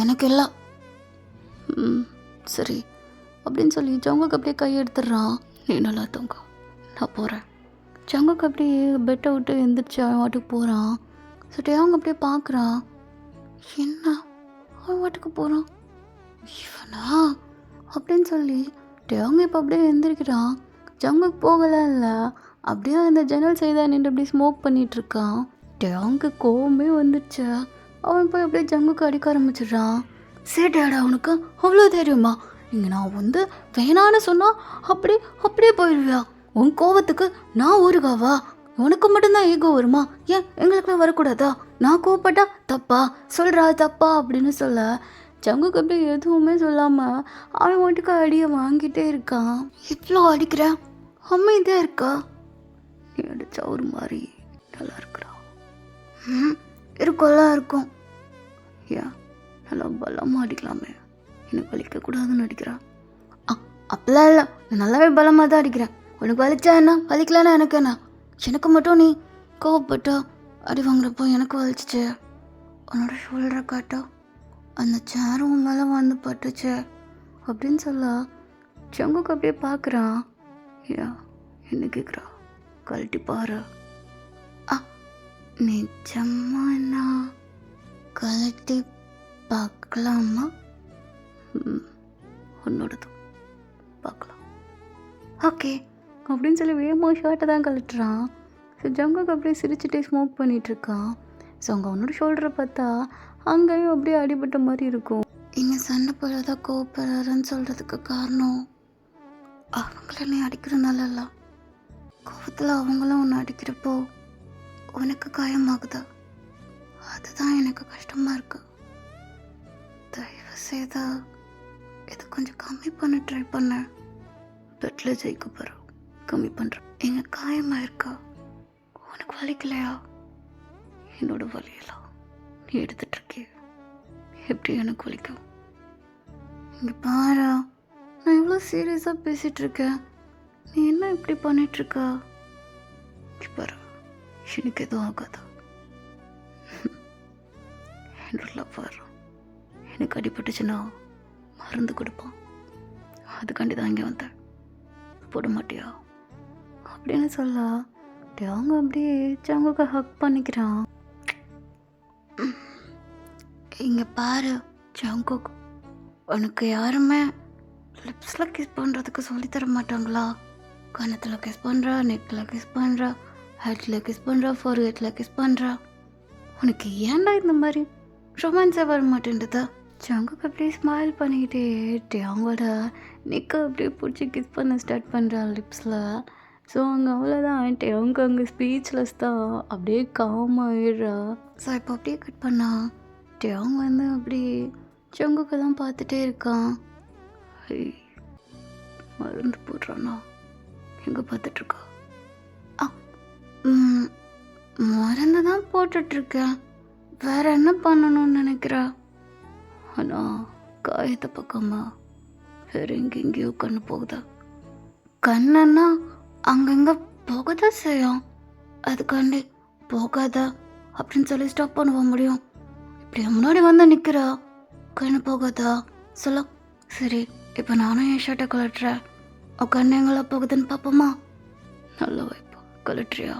எனக்கு இல்லை. சரி அப்படின்னு சொல்லி ஜங்குக்கு அப்படியே கை எடுத்துடுறான். நீ நல்லா தூங்க, நான் போகிறேன். ஜங்குக்கு அப்படியே பெட்டை விட்டு எந்திரிச்சு அவன் வாட்டுக்கு போகிறான். ஸோ டேங் அப்படியே பார்க்குறான். என்ன அவன் வாட்டுக்கு போகிறான் இவனா அப்படின்னு சொல்லி டேங் இப்போ அப்படியே எந்திரிக்கிறான். ஜங்குக்கு போகலாம் இல்லை, அப்படியே அந்த ஜன்னல் செய்தா நின்று அப்படியே ஸ்மோக் பண்ணிகிட்ருக்கான். டேங்க்கு கோவமே வந்துடுச்சு. அவன் போய் அப்படியே ஜங்குக்கு அடிக்க ஆரம்பிச்சிடுறான். சேட்டாடா அவனுக்கு அவ்வளோ தெரியுமா? இங்கே நான் வந்து வேணான்னு சொன்னால் அப்படியே போயிடுவியா? உன் கோவத்துக்கு நான் ஊருகாவா? உனக்கு மட்டும்தான் ஈகோ வருமா? ஏன் எங்களுக்குலாம் வரக்கூடாதா? நான் கோவப்பட்டா தப்பா? சொல்கிறா தப்பா அப்படின்னு சொல்ல ஜங்குக்கு அப்படியே எதுவுமே சொல்லாமல் அவன் மட்டுக்கு அடியை வாங்கிட்டே இருக்கான். இவ்வளோ அடிக்கிற அமைதியாக இருக்கா? நீ அடிச்சா ஒரு மாதிரி நல்லா இருக்கிறா. இருக்கெல்லாம் இருக்கும். ஏன் நல்லா பலமாக அடிக்கலாமே, எனக்கு வலிக்கக்கூடாதுன்னு அடிக்கிறான். அப்படிலாம் இல்லை, நான் நல்லாவே பலமாக தான் அடிக்கிறேன். உனக்கு வலிச்சா என்ன, வலிக்கலான்னா எனக்கு என்ன? எனக்கு மட்டும் நீ கோவப்பட்டா அடி வாங்குறப்போ எனக்கு வலிச்சிச்சு. உன்னோட ஷோல்டரை காட்டா அந்த சேரும் மேலே வந்து பட்டுச்சு அப்படின்னு சொல்ல ஜங்குக்கு அப்படியே பார்க்குறான். என்ன கேட்குறா? கழட்டி பாரு. நிஜமா நான் கழட்டி பார்க்கலாமா? உன்னோடது பார்க்கலாம். ஓகே அப்படின்னு சொல்லி வேகமாக ஷர்ட்டை தான் கழட்டுறான். ஸோ ஜங்குக்கு அப்படியே சிரிச்சுட்டே ஸ்மோக் பண்ணிகிட்ருக்கான். ஸோ அங்கே அவனோட ஷோல்டரை பார்த்தா அங்கேயும் அப்படியே அடிபட்ட மாதிரி இருக்கும். இங்கே சண்டை போடுறதா கோவப்படுறன்னு சொல்கிறதுக்கு காரணம் அவங்கள நீ அடிக்கிறனால இல்லை, கோவத்தில் அவங்களும் உன்னை அடிக்கிறப்போ உனக்கு காயமாகுதா? அதுதான் எனக்கு கஷ்டமாக இருக்கு. தயவு செய்தா இது கொஞ்சம் கம்மி பண்ண ட்ரை பண்ண. பெட்டில் ஜெயிக்க போகிறோம், கம்மி பண்ணுறேன். எங்க காயமாக இருக்கா? உனக்கு வலிக்கலையா? என்னோட வலியெல்லாம் நீ எடுத்துட்ருக்கிய எப்படி எனக்கு வலிக்கும். இங்கே பாரு, நான் இவ்வளோ சீரியஸாக பேசிகிட்டு இருக்கேன், நீ என்ன இப்படி பண்ணிகிட்ருக்க? இங்கே பாரு, எனக்கு எதுவும் ஆகாதா? என்னோட பாரு, எனக்கு அடிபட்டுச்சுன்னா மருந்து கொடுப்பான், அதுக்காண்டி தான் இங்கே வந்தேன், போட மாட்டியா அப்படின்னு சொல்ல அவங்க அப்படியே ஜங்குக்கு ஹக் பண்ணிக்கிறான். இங்கே பாரு ஜங்குக், உனக்கு யாருமே லிப்ஸில் கிஸ் பண்ணுறதுக்கு சொல்லித்தர மாட்டாங்களா? கன்னத்தில் கிஸ் பண்ணுறா, நெக்கில் கிஸ் பண்ணுறா, ஹெட்டில் கிஸ் பண்ணுறா, ஃபோர்ஹெட்டில் கிஸ் பண்ணுறா. உனக்கு ஏன்டா இந்த மாதிரி ரொமான்ஸே வர மாட்டேன்டுதா? ஜங்குக்கு அப்படியே ஸ்மைல் பண்ணிக்கிட்டே அவங்களோட நெக்கை அப்படியே பிடிச்சி கிஸ் பண்ண ஸ்டார்ட் பண்ணுறான் லிப்ஸில். ஸோ அங்கே அவ்வளோதான் அவங்க அங்கே ஸ்பீச்லெஸ் தான், அப்படியே காமாயிடுறா. ஸோ இப்போ அப்படியே கட் பண்ணா அவங்க வந்து அப்படி ஜங்குக்கு தான் பார்த்துட்டே இருக்கான். மருந்து போடுறானா? எங்கே பார்த்துட்ருக்கா? மருந்து தான் போட்டுட்ருக்கேன், வேற என்ன பண்ணணும்னு நினைக்கிறா? ஆனால் காயத்தை பக்கமா வேற எங்கெங்கேயோ கண்ணு போகுதா? கண்ணன்னா அங்கங்கே போகதான் செய்யும், அதுக்காண்டி போகாதா அப்படின்னு சொல்லி ஸ்டாப் பண்ண முடியும்? இப்படி முன்னாடி வந்து நிற்கிறா, கண்ணு போகாதா சொல்ல. சரி, இப்போ நானும் என் ஷர்ட்டை கலட்டுறேன், கண்ணு எங்களா போகுதுன்னு பார்ப்போமா? நல்ல வாய்ப்பு, கலட்டுறியா?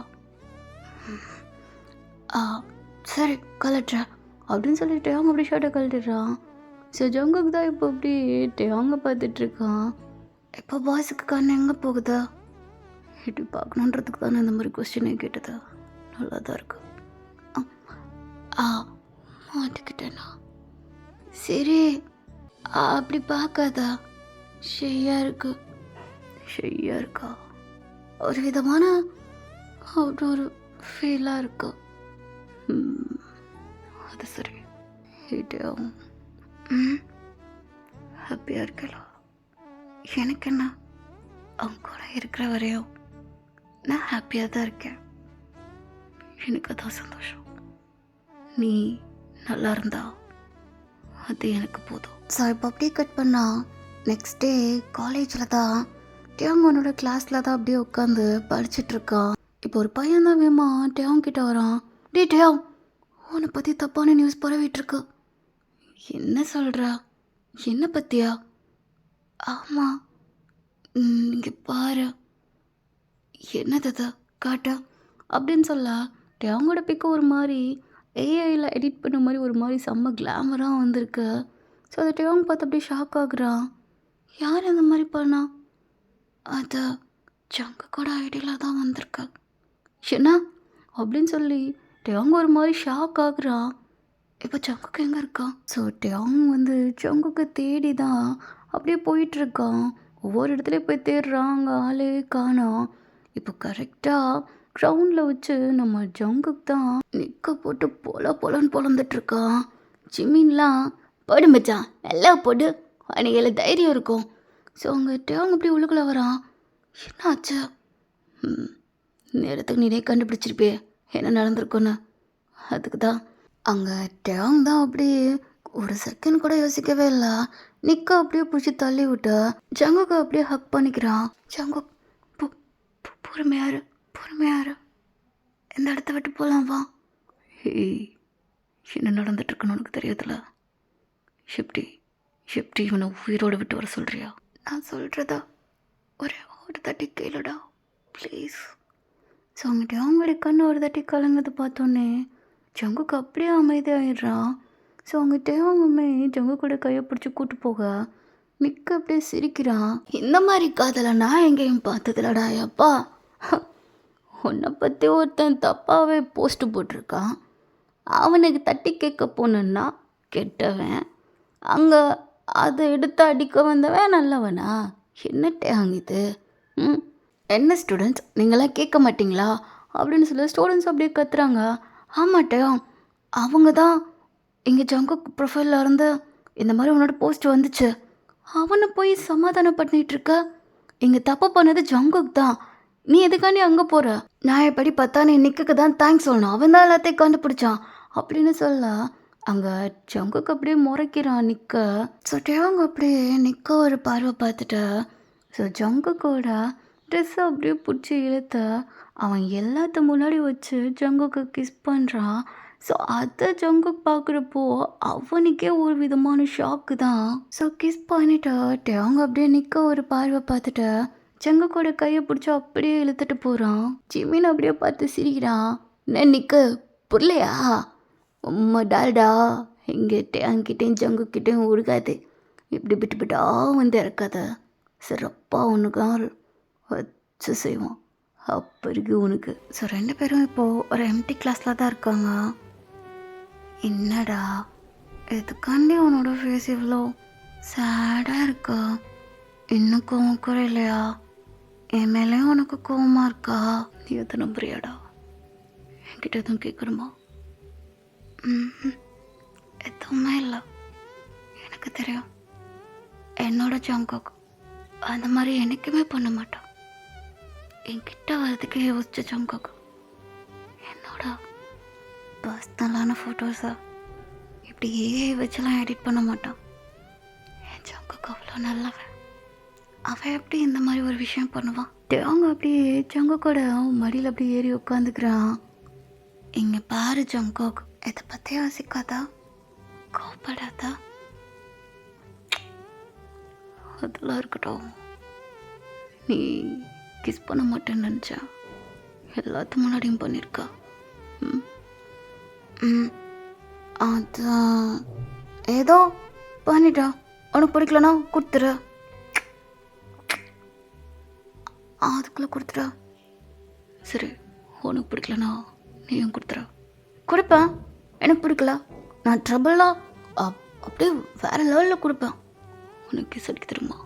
சரி கலட்டுறேன் அப்படின்னு சொல்லிட்டு அவங்க அப்படி ஷர்ட்டை கழட்டிடுறான். ஸோ ஜங்குக்கு தான் இப்போ அப்படி அவங்க பார்த்துட்ருக்கான். இப்போ பாய்ஸுக்கு கண்ணு எங்கே போகுதா இப்படி பார்க்கணுன்றதுக்கு தானே இந்த மாதிரி கொஸ்டினே கேட்டதா? நல்லா தான் இருக்கு. மாட்டிக்கிட்டேனா? சரி அப்படி பார்க்காதா, ஷெய்யா இருக்கு. ஷெய்யா இருக்கா? ஒரு விதமான அப்படி ஒரு ஃபீலாக இருக்கு. அது சரி, ஹீட்டாகும். ஹாப்பியாக இருக்கலாம். எனக்கு என்ன, அவங்க கூட இருக்கிற வரையும் நான் ஹாப்பியாக தான் இருக்கேன், எனக்கு அதான் சந்தோஷம். நீ நல்லா இருந்தா அது எனக்கு போதும். ஸோ இப்போ அப்படியே கட் பண்ணா நெக்ஸ்ட் டே காலேஜில் தான் டேவனோட கிளாஸில் தான் அப்படியே உட்காந்து படிச்சுட்ருக்கான். இப்போ ஒரு பையன் தான் வேமா டேவன் கிட்ட வரான். டேவ், உன்னை பற்றி தப்பான நியூஸ் பரவிட்டுருக்கு. என்ன சொல்கிறா? என்ன பற்றியா? ஆமாம், இங்கே பாரு. என்னது காட்டா அப்படின்னு சொல்ல டேவனோட பிக்க ஒரு மாதிரி ஏஐயில் எடிட் பண்ண மாதிரி ஒரு மாதிரி செம்ம கிளாமராக வந்திருக்கு. ஸோ அதை டேவன் பார்த்து அப்படியே ஷாக் ஆகுறான். யார் அந்த மாதிரி பண்ணா? அது ஜங்கு கூட ஐடியில் தான் வந்திருக்கு. என்ன அப்படின்னு சொல்லி டேவன் ஒரு மாதிரி ஷாக் ஆகுறான். இப்போ ஜங்குக்கு எங்கே இருக்கான்? ஸோ டேவன் வந்து ஜங்குக்கு தேடி தான் அப்படியே போயிட்டுருக்கான். ஒவ்வொரு இடத்துலையும் போய் தேடுறான், அங்கே ஆளே காணோம். இப்போ கரெக்டாக க்ரௌண்டில் வச்சு நம்ம ஜங்குக்கு தான் நிற்க போட்டு பொலன்னு பொழந்துட்டுருக்கான். ஜிம்மின்லாம் போடு மச்சான், நல்லா போடு, அன்னைக்கு தைரியம் இருக்கும். ஸோ அங்கே டேவன் அப்படி உள்ளுக்குள்ளே வரான். என்ன ஆச்சு? நேரத்துக்கு நீனே கண்டுபிடிச்சிருப்பே என்ன நடந்திருக்குன்னு. அதுக்கு தான் அங்கே டேவன் தான் அப்படி ஒரு செகண்ட் கூட யோசிக்கவே இல்லை, நிற்க அப்படியே பிடிச்சி தள்ளி விட்டு ஜங்குக்கு அப்படியே ஹக் பண்ணிக்கிறான். ஜங்கு பொறுமையாரு, இந்த இடத்த விட்டு போகலாம் வா. என்ன நடந்துட்டுருக்குன்னு உனக்கு தெரியாதுல்ல? ஷிப்டி இவனை உயிரோடு விட்டு வர சொல்கிறியா? நான் சொல்கிறதா ஒரே ஒரு தட்டி கேளுடா ப்ளீஸ். ஸோ அவங்ககிட்ட அவங்களுடைய கண்ணு ஒரு தட்டி கலங்கிறது பார்த்தோன்னே ஜங்குக்கு அப்படியே அமைதியாகிடுறான். ஸோ அவங்ககிட்ட அவங்கமே ஜங்கு கூட கையை பிடிச்சி கூட்டு போக மிக்க அப்படியே சிரிக்கிறான். இந்த மாதிரி காதலை நான் எங்கேயும் பார்த்ததில்லடா அப்பா. உன்னை பற்றி ஒருத்தன் தப்பாகவே போஸ்ட்டு போட்டிருக்கான், அவனுக்கு தட்டி கேட்க போனன்னா கெட்டவன், அங்கே அதை எடுத்து அடிக்க வந்தவன் நல்லவனா? என்னட்டே ஆங்கிது? என்ன ஸ்டூடெண்ட்ஸ், நீங்களாம் கேட்க மாட்டிங்களா அப்படின்னு சொல்லி ஸ்டூடெண்ட்ஸ் அப்படியே கத்துறாங்க. ஆமாட்டே, அவங்க தான் இங்கே ஜங்கு ப்ரொஃபைலில் இருந்து இந்த மாதிரி உன்னோட போஸ்ட் வந்துச்சு, அவனை போய் சமாதானம் பண்ணிகிட்ருக்க. இங்கே தப்பு பண்ணது ஜங்குக்கு தான், நீ எதுக்காண்டி அங்கே போகிற? நான் எப்படி பார்த்தா நீ நிற்குக்கு தான் தேங்க்ஸ் சொல்லணும், அவன் தான் எல்லாத்தையும் கண்டுபிடிச்சான் அப்படின்னு சொல்ல அங்கே ஜங்குக்கு அப்படியே முறைக்கிறான் நிற்க. ஸோ டேவங்க அப்படியே நிற்க ஒரு பார்வை பார்த்துட்டு ஸோ ஜங்குக்கோட ட்ரெஸ்ஸை அப்படியே பிடிச்சி இழுத்த அவன் எல்லாத்த முன்னாடி வச்சு ஜங்குக்கு கிஸ் பண்ணுறான். ஸோ அதை ஜங்குக் பார்க்குறப்போ அவனுக்கே ஒரு விதமான ஷாக்கு தான். ஸோ கிஸ் பண்ணிட்டு டேவங்க அப்படியே நிற்க ஒரு பார்வை பார்த்துட்டு ஜங்குக்கோட கையை பிடிச்சி அப்படியே இழுத்துட்டு போகிறான். ஜிமின் அப்படியே பார்த்து சிரிக்கிறான். என்ன நிற்கு புரியலையா? உம்மா டால்டா எங்கிட்ட அங்கிட்டையும் ஜங்குக்கிட்டையும் உருகாது, இப்படி விட்டு விட்டா வந்து இறக்காத, சிறப்பாக உனக்கு வச்சு செய்வோம் அப்போ இருக்கு உனக்கு. ஸோ 2 பேரும் இப்போது ஒரு எம்டி கிளாஸில் தான் இருக்காங்க. என்னடா எதுக்காண்டி உன்னோட ஃபேஸ் இவ்வளோ சேடாக இருக்கா? இன்னும் கோவம் குறையிலையா? என் மேலேயும் உனக்கு கோவமாக இருக்கா? நீ எது நம்புறியாடா? என்கிட்ட எதுவும் கேட்கணுமா? எதுவுமே இல்லை. எனக்கு தெரியும் என்னோட ஜங்குக் அந்த மாதிரி என்றைக்குமே பண்ண மாட்டான். என்கிட்ட வரதுக்கு யோசிச்ச ஜங்குக் என்னோட பர்சனலான ஃபோட்டோஸை இப்படி வச்செல்லாம் எடிட் பண்ண மாட்டான். என் ஜங்குக் அவ்வளோ நல்லவன். அவன் எப்படி இந்த மாதிரி ஒரு விஷயம் பண்ணுவான்? அவங்க அப்படியே ஜங்குக்கோட மடியில் அப்படி ஏறி உட்காந்துக்கிறான். இங்கே பாரு ஜங்குக், இதை பற்றி யோசிக்காதா, கோவப்படாதா. அதெல்லாம் இருக்கட்டும், நீ கிஸ் பண்ண மாட்டேன்னு நினச்சா எல்லாத்து முன்னாடியும் பண்ணியிருக்கா. அதான் ஏதோ பண்ணிட்டா. உனக்கு பிடிக்கலனா கொடுத்துரு, அதுக்குள்ளே கொடுத்துட்டா. சரி, உனக்கு பிடிக்கலனா நீயும் கொடுத்துரு. கொடுப்பேன். எனக்கு பிடிக்கல, நான் ட்ரபிளாக அப்படியே வேறு லெவலில் கொடுப்பேன். உனக்கு கிஸ் அடிக்க தெரியுமா?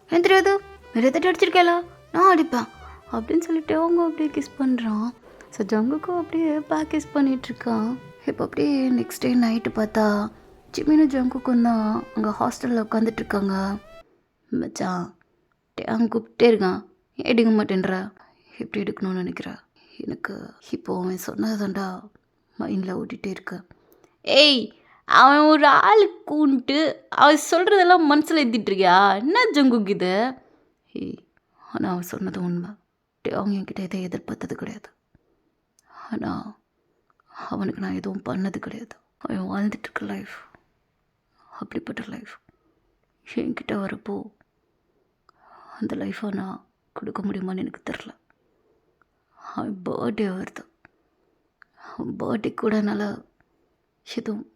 எனக்கு தெரியாது, நிறைய தட்டி அடிச்சிருக்கேல, நான் அடிப்பேன் அப்படின்னு சொல்லிட்டு அவங்க அப்படியே கிஸ் பண்ணுறான். ஸோ ஜங்குக்கும் அப்படியே பேக் கிஸ் பண்ணிகிட்ருக்கான். இப்போ அப்படியே நெக்ஸ்ட் டே நைட்டு பார்த்தா ஜிமினும் ஜங்குக்கும் தான் அங்கே ஹாஸ்டலில் உட்காந்துட்ருக்காங்க. மச்சான் அங்கே கூப்பிட்டே இருக்கான், எடுக்க மாட்டேன்றா. எப்படி எடுக்கணும்னு நினைக்கிறா? எனக்கு இப்போ அவன் சொன்னதாண்டா மைண்டில் ஓட்டிகிட்டே இருக்க. ஏய், அவன் ஒரு ஆள் கூன்ட்டு அவன் சொல்கிறதெல்லாம் மனசில் எழுதிட்டுருக்கியா? என்ன ஜங்குக் இது? ஏய், ஆனால் அவன் சொன்னது உண்மை. அவங்க என்கிட்ட எதை எதிர்பார்த்தது கிடையாது. ஆனால் அவனுக்கு நான் எதுவும் பண்ணது கிடையாது. அவன் வாழ்ந்துட்டுருக்க லைஃப் அப்படிப்பட்ட லைஃப் என்கிட்ட வரப்போ அந்த லைஃப்பை நான் கொடுக்க முடியுமான்னு எனக்கு தெரில. அவன் பர்த்டே வருது, அவன் பர்த்டே கூட என்னால் எதுவும்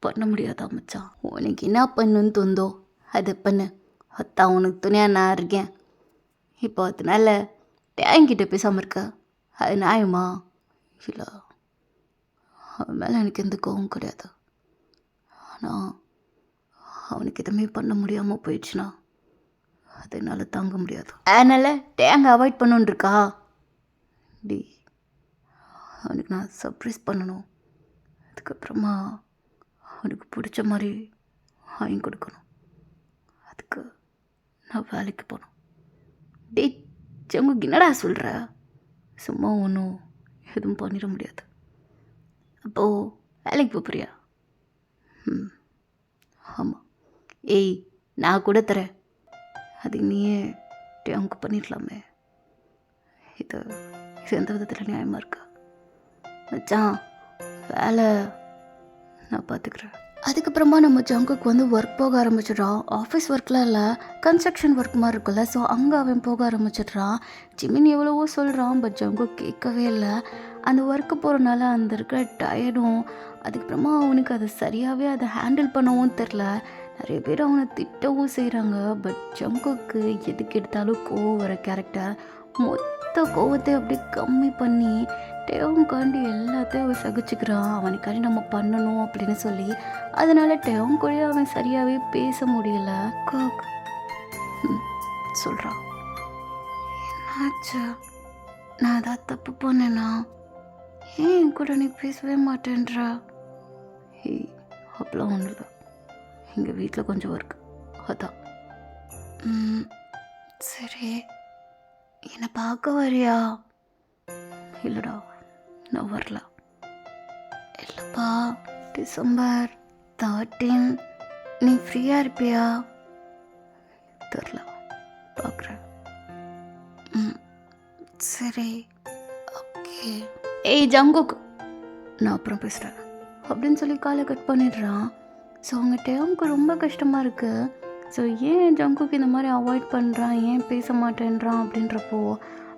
பண்ண முடியாதா மச்சான்? உனக்கு என்ன பண்ணுன்னு தோந்தோ அதை பண்ணு. அத்தான் உனக்கு துணையாக நான் இருக்கேன். இப்போ அதனால தேங்கிட்ட பேசாமல் இருக்க, அது நியாயமா? இல்லை, அவன் மேலே எனக்கு எந்த கோவம் கிடையாது. ஆனால் அவனுக்கு எதுவுமே பண்ண முடியாமல் போயிடுச்சுன்னா அது என்னால் தாங்க முடியாது. அதனால் டேங்க அவாய்ட் பண்ணுன்ருக்கா? டி, அவனுக்கு நான் சர்ப்ரைஸ் பண்ணணும். அதுக்கப்புறமா அவனுக்கு பிடிச்ச மாதிரி வாங்கி கொடுக்கணும். அதுக்கு நான் வேலைக்கு போகணும். டே ஜங்குக், என்னடா சொல்கிற? சும்மா ஒன்றும் எதுவும் பண்ணிட முடியாது. அப்போது வேலைக்கு போறியா? ஆமாம். ஏய், நான் கூட தரேன், அதுக்கு நீயே டேங்கு பண்ணிடலாமே. இது எந்த விதத்தில் நியாயமாக இருக்கா? மச்சான், வேலை நான் பார்த்துக்கிறேன். அதுக்கப்புறமா நம்ம ஜங்குக்கு வந்து ஒர்க் போக ஆரம்பிச்சிடுறான். ஆஃபீஸ் ஒர்க்லாம் இல்லை, கன்ஸ்ட்ரக்ஷன் ஒர்க் மாதிரி இருக்குல்ல. ஸோ அங்கே அவன் போக ஆரம்பிச்சிடுறான். ஜிமின் எவ்வளவோ சொல்கிறான், பட் ஜங்குக் கேட்கவே இல்லை. அந்த ஒர்க்கு போகிறனால அந்த இருக்கிற டயர்டும், அதுக்கப்புறமா அவனுக்கு அதை சரியாகவே அதை ஹேண்டில் பண்ணவும் தெரில. நிறைய பேர் அவனை திட்டவும் செய்கிறாங்க. பட் ஜங்குக்கு எதுக்கு எடுத்தாலும் கோவம் வர கேரக்டர். மொத்த கோவத்தை அப்படியே கம்மி பண்ணி டேவங்காண்டி எல்லாத்தையும் அவன் சகிச்சுக்கிறான். அவனுக்காண்டி நம்ம பண்ணணும் அப்படின்னு சொல்லி. அதனால டேவங் கூட அவன் சரியாகவே பேச முடியல. கோக் சொல்கிறான், என்னாச்சு? நான் ஏதாவது தப்பு பண்ணேனா? ஏன் என் கூட நீ பேசவே மாட்டேன்றா? ஏய், அப்படிலாம் ஒன்றும் இல்லை, எங்கள் வீட்டில் கொஞ்சம் ஒர்க், அதான். சரி, என்னை பார்க்க வரியா? இல்லைடா, நான் வரல. இல்லைப்பா, டிசம்பர் 13 நீ ஃப்ரீயாக இருப்பியா? தெரில, பார்க்குறேன். ம், சரி, ஓகே. ஏய் ஜங்குக், நான் அப்புறம் பேசுகிறேன் அப்படின்னு சொல்லி காலை கட் பண்ணிடுறான். ஸோ அவங்க டேவுக்கு ரொம்ப கஷ்டமாக இருக்குது. ஸோ ஏன் ஜங்குக்கு இந்த மாதிரி அவாய்ட் பண்ணுறான், ஏன் பேச மாட்டேன்றான் அப்படின்றப்போ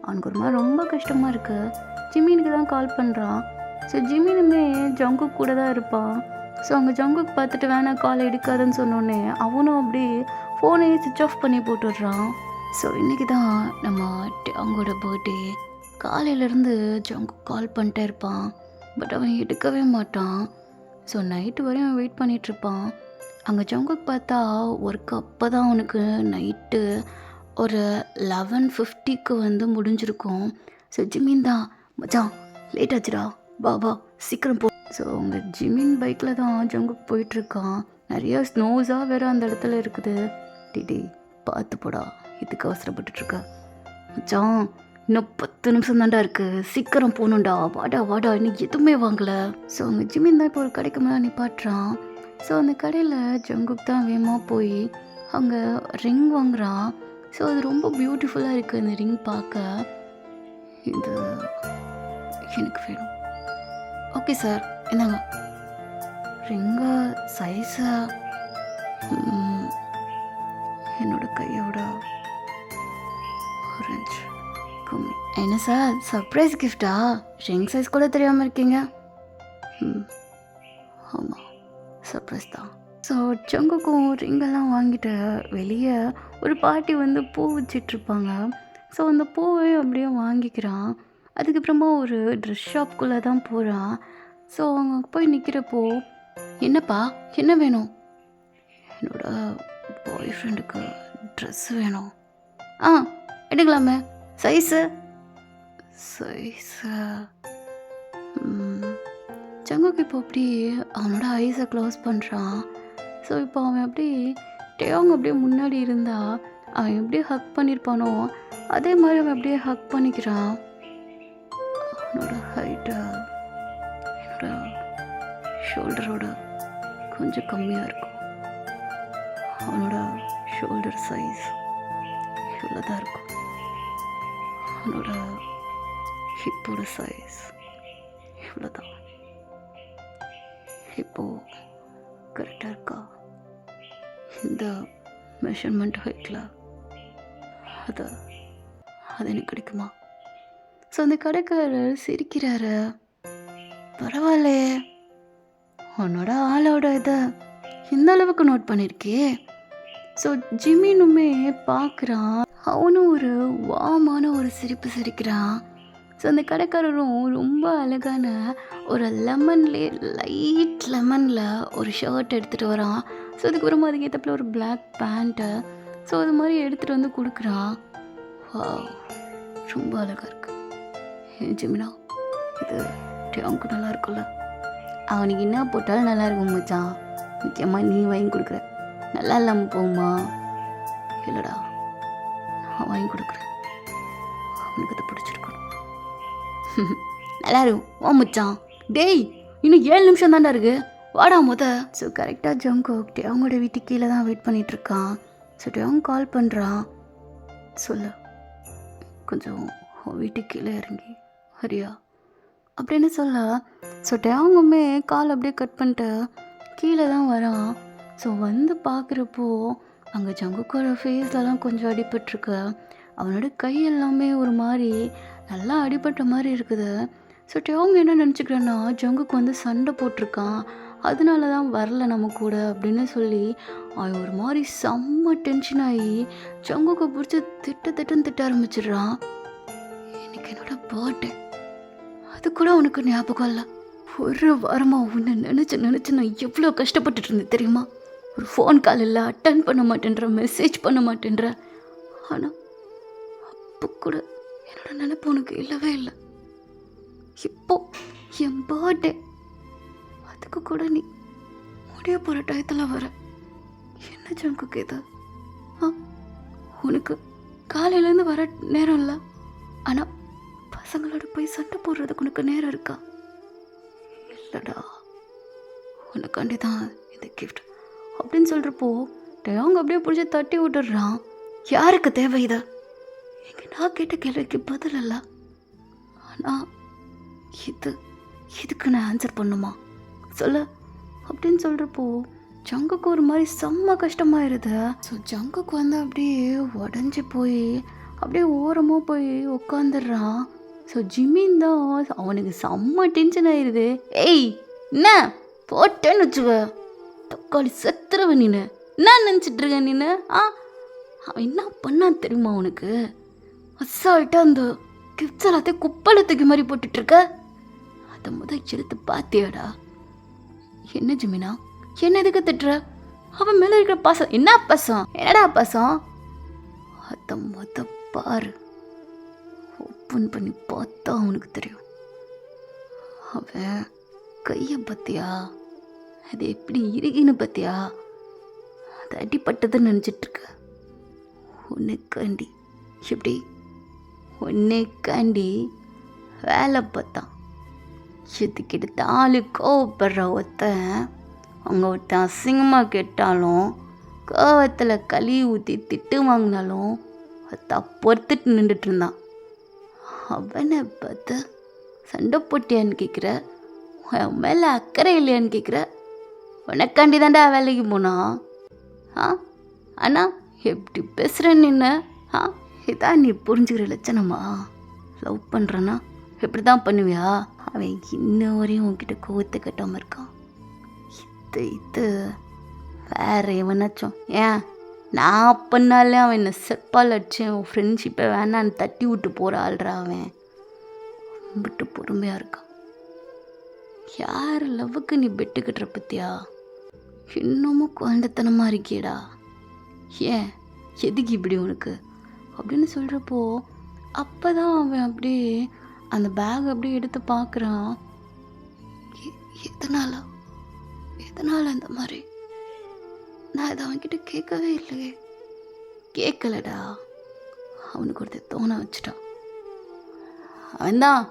அவனுக்கு ஒரு மாதிரி ரொம்ப கஷ்டமாக இருக்குது. ஜிமினுக்கு தான் கால் பண்ணுறான். ஸோ ஜிமினுமே ஜங்குக் கூட தான் இருப்பான். ஸோ அவங்க ஜங்குக் பார்த்துட்டு வேணாம் கால் எடுக்காதுன்னு சொன்னோடனே அவனும் அப்படி ஃபோனையே சுவிட்ச் ஆஃப் பண்ணி போட்டுடுறான். ஸோ இன்றைக்கி தான் நம்ம அவங்களோட பர்த்டே. காலையிலேருந்து ஜங்குக் கால் பண்ணிட்டே இருப்பான், பட் அவன் எடுக்கவே மாட்டான். ஸோ நைட்டு வரையும் அவன் வெயிட் பண்ணிகிட்ருப்பான். அங்கே ஜங்குக் பார்த்தா ஒர்க் அப்போ தான் அவனுக்கு நைட்டு ஒரு 11:50க்கு வந்து முடிஞ்சிருக்கும். ஸோ ஜிமின் தான், மச்சான் லேட் ஆச்சுடா, வா சீக்கிரம் போ. ஸோ அவங்க ஜிமின் பைக்கில் தான் ஜங்குக் போயிட்டுருக்கான். நிறையா ஸ்னோஸாக வேறு அந்த இடத்துல இருக்குது. டிடி பார்த்து போடா, இதுக்கு அவசரப்பட்டுட்ருக்க மச்சான், இன்னும் 10 நிமிஷம் தான்டா இருக்குது, சீக்கிரம் போகணுண்டா, வாடா இன்னும் எதுவுமே வாங்கலை. ஸோ அவங்க ஜிமின் தான் இப்போ ஒரு கடைக்கு மேலே நிப்பாட்டுறான். ஸோ அந்த கடையில் ஜங்குக் தான் வேகமாக போய் அங்கே ரிங் வாங்குறான். ஸோ அது ரொம்ப பியூட்டிஃபுல்லாக இருக்குது அந்த ரிங் பார்க்க. இது எனக்கு வேணும். ஓகே சார், என்னங்க ரிங்கா சைஸா என்னோட கையோட ஆரஞ்சு கம்மி. என்ன சார் சர்ப்ரைஸ் கிஃப்டா? ரிங் சைஸ் கூட தெரியாமல் இருக்கீங்க. ஆமாம், சர்ப்ரைஸ் தான். ஸோ ஜங்குக்கும் ரிங்கெல்லாம் வாங்கிட்டு வெளியே ஒரு பாட்டி வந்து பூ வச்சிட்ருப்பாங்க. ஸோ அந்த பூவை அப்படியே வாங்கிக்கிறான். அதுக்கப்புறமா ஒரு ட்ரெஸ் ஷாப்குள்ளே தான் போகிறான். ஸோ அவங்க போய் நிற்கிறப்போ, என்னப்பா என்ன வேணும்? என்னோட பாய் ஃப்ரெண்டுக்கு ட்ரெஸ் வேணும். ஆ எடுக்கலாமே. சைஸு ஜங்குக்கு இப்போ அப்படி அவனோட ஐஸை க்ளோஸ் பண்ணுறான். ஸோ இப்போ அவன் அப்படி டேவங்க அப்படியே முன்னாடி இருந்தா அவன் எப்படி ஹக் பண்ணியிருப்பானோ அதே மாதிரி அவன் அப்படியே ஹக் பண்ணிக்கிறான். அவனோட ஹைட்டு என்னோட ஷோல்டரோட கொஞ்சம் கம்மியாக இருக்கும். அவனோட ஷோல்டர் சைஸ் இவ்வளோ தான் இருக்கும். அவனோட ஹிப்போட சைஸ் இவ்வளோ தான். ஹிப்போ கரெக்டாக இருக்கா? இந்த மெஷர்மெண்ட் ஹைட்டில் அது எனக்கு கிடைக்குமா? ஸோ அந்த கடைக்காரர் சிரிக்கிறாரு. பரவாயில்லையே, உன்னோட ஆளோட இதை இந்த அளவுக்கு நோட் பண்ணியிருக்கே. ஸோ ஜிமினுமே பார்க்குறான். அவனும் ஒரு வாமான ஒரு சிரிப்பு சிரிக்கிறான். ஸோ அந்த கடைக்காரரும் ரொம்ப அழகான ஒரு லைட் லெமனில் ஒரு ஷர்ட் எடுத்துகிட்டு வரான். ஸோ அதுக்கப்புறமா அதுக்கேற்றப்பில் ஒரு பிளாக் பேண்ட்டு. ஸோ அது மாதிரி எடுத்துகிட்டு வந்து கொடுக்குறான். ரொம்ப அழகாக இருக்கு. ஜிமினா, இது டேவுக்கு நல்லா இருக்கும்ல? அவனுக்கு என்ன போட்டாலும் நல்லா இருக்கும் மச்சான். முக்கியமாக நீ வாங்கி கொடுக்குற. நல்லா இல்லாமல் போகுமா? இல்லைடா, நான் வாங்கி கொடுக்குறேன். அவனுக்கு அதை பிடிச்சிருக்கணும். நல்லா இருக்கும் ஓ மச்சான். டேய், இன்னும் 7 நிமிஷம் தான்டா இருக்கு, வாடா மொத. ஸோ கரெக்டாக ஜங்குக் அவங்களோட வீட்டுக்கு கீழே தான் வெயிட் பண்ணிகிட்ருக்கான். ஸோ அவங்க கால் பண்ணுறான். சொல்லு, கொஞ்சம் வீட்டுக்கு கீழே இறங்கி ஹரியா அப்படின்னு சொல்ல. ஸோ அவங்களுமே கால் அப்படியே கட் பண்ணிட்டு கீழே தான் வரான். ஸோ வந்து பார்க்குறப்போ அங்கே ஜங்குக்கோட ஃபேஸ்லலாம் கொஞ்சம் அடிபட்டிருக்கு. அவனோட கை எல்லாமே ஒரு மாதிரி நல்லா அடிபட்ட மாதிரி இருக்குது. ஸோ அவங்க என்ன நினச்சிக்கிறேன்னா, ஜங்குக்கு வந்து சண்டை போட்டிருக்கான், அதனால தான் வரல நம்ம கூட அப்படின்னு சொல்லி அவன் ஒரு மாதிரி செம்ம டென்ஷன் ஆகி ஜங்குக்கை பிடிச்சி திட்ட ஆரம்பிச்சிடுறான். எனக்கு என்னோட பர்த்டே, அது கூட உனக்கு ஞாபகம் இல்லை? ஒரு வாரமாக உன்னை நினச்சி நான் எவ்வளோ கஷ்டப்பட்டுட்டு இருந்தேன் தெரியுமா? ஒரு ஃபோன் கால் இல்லை, அட்டன் பண்ண மாட்டேன்ற, மெசேஜ் பண்ண மாட்டேன்ற. ஆனால் அப்போ கூட என்னோட நினைப்பு உனக்கு இல்லவே இல்லை. இப்போ என் பர்த்டே, அதுக்கு கூட நீ முடிய போகிற டயத்தில் வர. என்ன ஜங்குக்கு இது? உனக்கு காலையிலேருந்து வர நேரம் இல்லை, ஆனால் பசங்களோட போய் சண்டை போடுறதுக்கு உனக்கு நேரம் இருக்கா? இல்லைடா, உனக்காண்டி தான் இந்த கிஃப்ட் அப்படின்னு சொல்கிறப்போ டேயோங் அப்படியே பிடிச்சி தட்டி விட்டுடுறான். யாருக்கு தேவை இதை? இங்கே நான் கேட்ட கேள்விக்கு பதில் இல்லை. ஆனால் இதுக்கு நான் ஆன்சர் பண்ணுமா சொல்ல அப்படின்னு சொல்கிறப்போ ஜங்குக்கு ஒரு மாதிரி செம்ம கஷ்டமாயிருது. ஸோ ஜங்குக்கு வந்து அப்படியே உடஞ்சி போய் அப்படியே ஓரமாக போய் உட்காந்துடுறான். ஸோ ஜிமின் தான் அவனுக்கு செம்ம டென்ஷன் ஆயிடுது. ஏய் என்ன போட்டேன்னு வச்சுக்க தக்காளி செத்துருவ நீனு, என்ன நினச்சிட்டு இருக்க நீனு? அவன் என்ன பண்ணான்னு தெரியுமா அவனுக்கு? அசால்ட்டாக அந்த கிஃப்ட்ஸ் எல்லாத்தையும் குப்பையில் தூக்கி மாதிரி போட்டுட்ருக்க. அதை எடுத்து பார்த்தியாடா? என்ன ஜிமினா, என்ன எதுக்கு திட்டுற? அவன் மேலே இருக்கிற பாசம் என்ன பாசம்? என்னடா பாசம்? அதை பாரு, ஓப்பன் பண்ணி பார்த்தா அவனுக்கு தெரியும். அவன் கையை பத்தியா, அது எப்படி இறுகின்னு பத்தியா? அது அடிப்பட்டதுன்னு நினச்சிட்ருக்க. உன்னைக்காண்டி எப்படி உன்னைக்காண்டி வேலை பார்த்தான். எதுக்கிட்டாலும் கோவப்படுற ஒருத்தன் அவங்க ஒருத்தன் அசிங்கமாக கேட்டாலும் கோவத்தில் களி ஊற்றி திட்டு வாங்கினாலும் அதை பொறுத்துட்டு நின்றுட்டு இருந்தான். அவனை பார்த்து சண்டை போட்டியான்னு கேட்குற, உன் மேலே அக்கறை இல்லையான்னு கேட்குற. உனக்காண்டி தாண்டா வேலைக்கு போனான். ஆனால் எப்படி பேசுகிறேன்னு என்ன? இதான் நீ புரிஞ்சுக்கிற லட்சணமா? லவ் பண்ணுறேன்னா எப்படி தான் பண்ணுவியா? அவன் இன்ன வரையும் உன்கிட்ட கோவத்தை கட்டாமல் இருக்கான். இது வேற எவனாச்சும் ஏன் நான் பண்ணாலே அவன் என்னை செப்பால் அடிச்சு அவன் ஃப்ரெண்ட்ஷிப்பை வேணான்னு தட்டி விட்டு போகிற ஆள்றா. அவன் ரொம்பிட்டு பொறுமையாக இருக்கான். யார் லவ்வுக்கு நீ பெட்டு கட்டுற பத்தியா? இன்னமும் குழந்தைத்தனமாக இருக்கியடா. ஏன் எதுக்கு இப்படி உனக்கு அப்படின்னு சொல்கிறப்போ அப்போ தான் அவன் அப்படியே அந்த பேக் அப்படியே எடுத்து பார்க்குறான். எதனால இந்த மாதிரி? நான் இதை அவன்கிட்ட கேட்கவே இல்லையே. கேட்கலடா, அவனுக்கு ஒருத்தர் தோண வச்சுட்டான். அவன்தான்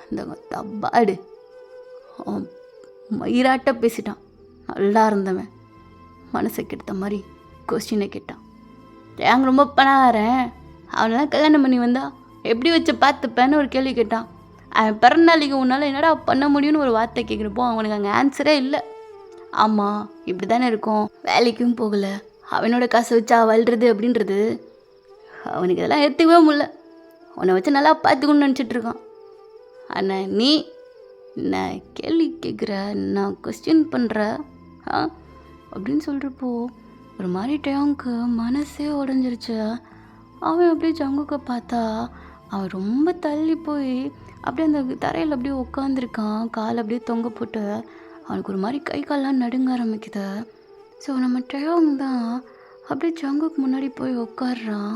அந்த தப்பாடு அவன் மயிராட்ட பேசிட்டான். நல்லா இருந்தவன் மனசை கெடுத்த மாதிரி கொஸ்டினை கேட்டான். ஏங்க ரொம்ப பணக்காரன், அவனெல்லாம் கல்யாணம் பண்ணி வந்தா எப்படி வச்சு பார்த்துப்பேன்னு ஒரு கேள்வி கேட்டான். அவன் பிறநாளைக்கு உன்னால் என்னடா பண்ண முடியும்னு ஒரு வார்த்தை கேட்குறப்போ அவனுக்கு அங்கே ஆன்சரே இல்லை. ஆமாம் இப்படி தானே இருக்கும், வேலைக்கும் போகலை, அவனோட காசை வச்சா வளருது அப்படின்றது அவனுக்கு இதெல்லாம் ஏற்றுக்கவே முடியல. உன்னை வச்சு நல்லா பார்த்துக்கணும்னு நினச்சிட்ருக்கான். ஆனால் நீ என்ன கேள்வி கேட்குற, நான் கொஸ்டின் பண்ணுற அப்படின்னு சொல்கிறப்போ ஒரு மாதிரி டேயோங்க்கு மனசே உடஞ்சிருச்சு. அவன் அப்படியே ஜங்குக்கை பார்த்தா அவன் ரொம்ப தள்ளி போய் அப்படியே அந்த தரையில் அப்படியே உட்காந்துருக்கான். கால் அப்படியே தொங்க போட்டு அவனுக்கு ஒரு மாதிரி கை கால்லாம் நடுங்க ஆரம்பிக்குது. ஸோ நம்ம டேயோங் தான் அப்படியே ஜங்குக்கு முன்னாடி போய் உட்காடுறான்.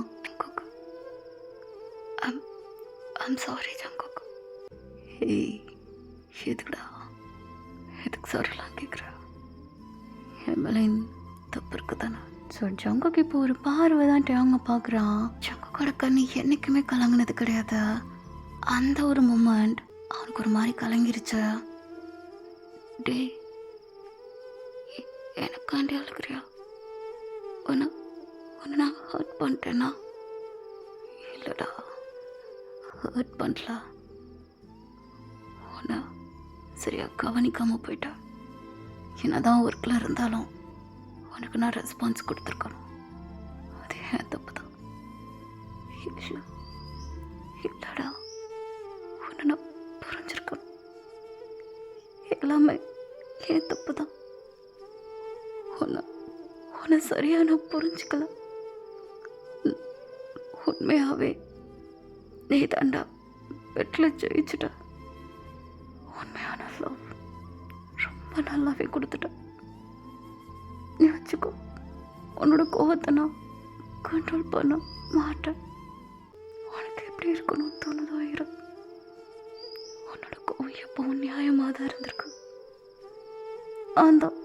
I'm sorry Jungkook. ஏய் எதுக்குடா, எதுக்கு சாரிலாம் கேட்குற? என் மேலே தப்பு இருக்கு தானே? ஸோ ஜங்குக்கு இப்போ ஒரு பார்வை தான் டேயோங்க பார்க்குறான். ஜங்குக்கோட கண்ணு என்றைக்குமே கலங்கினது கிடையாது. அந்த ஒரு மூமெண்ட் அவனுக்கு ஒரு மாதிரி கலங்கிருச்சு. டே எனக்காண்டி அழுகிறியா? உன்னை நான் ஹர்ட் பண்ணிட்டேன்னா? இல்லைடா ஹர்ட் பண்ணல, உன்னை சரியாக கவனிக்காமல் போயிட்டேன். என்னதான் ஒர்க்கில் இருந்தாலும் உனக்கு நான் ரெஸ்பான்ஸ் கொடுத்துருக்கணும். அது ஏன் தப்பு தான். இல்லைடா உன்னை நான் புரிஞ்சிருக்கணும். எல்லாமே ஏன் தப்பு தான். உன்னை சரியாக நான் புரிஞ்சுக்கல. உண்மையாகவே நீ தாண்டா பெட்டில் ஜெயிச்சுட்ட. உண்மையான லவ் ரொம்ப நல்லாவே கொடுத்துட்ட. நீ வச்சுக்கோ, உன்னோட கோவத்தை நான் கண்ட்ரோல் பண்ண மாட்டேன். உனக்கு எப்படி இருக்கணும்னு தோணுதோ இரு. உன்னோட கோவம் எப்பவும் நியாயமாக தான் இருந்திருக்கு. ஆந்தான்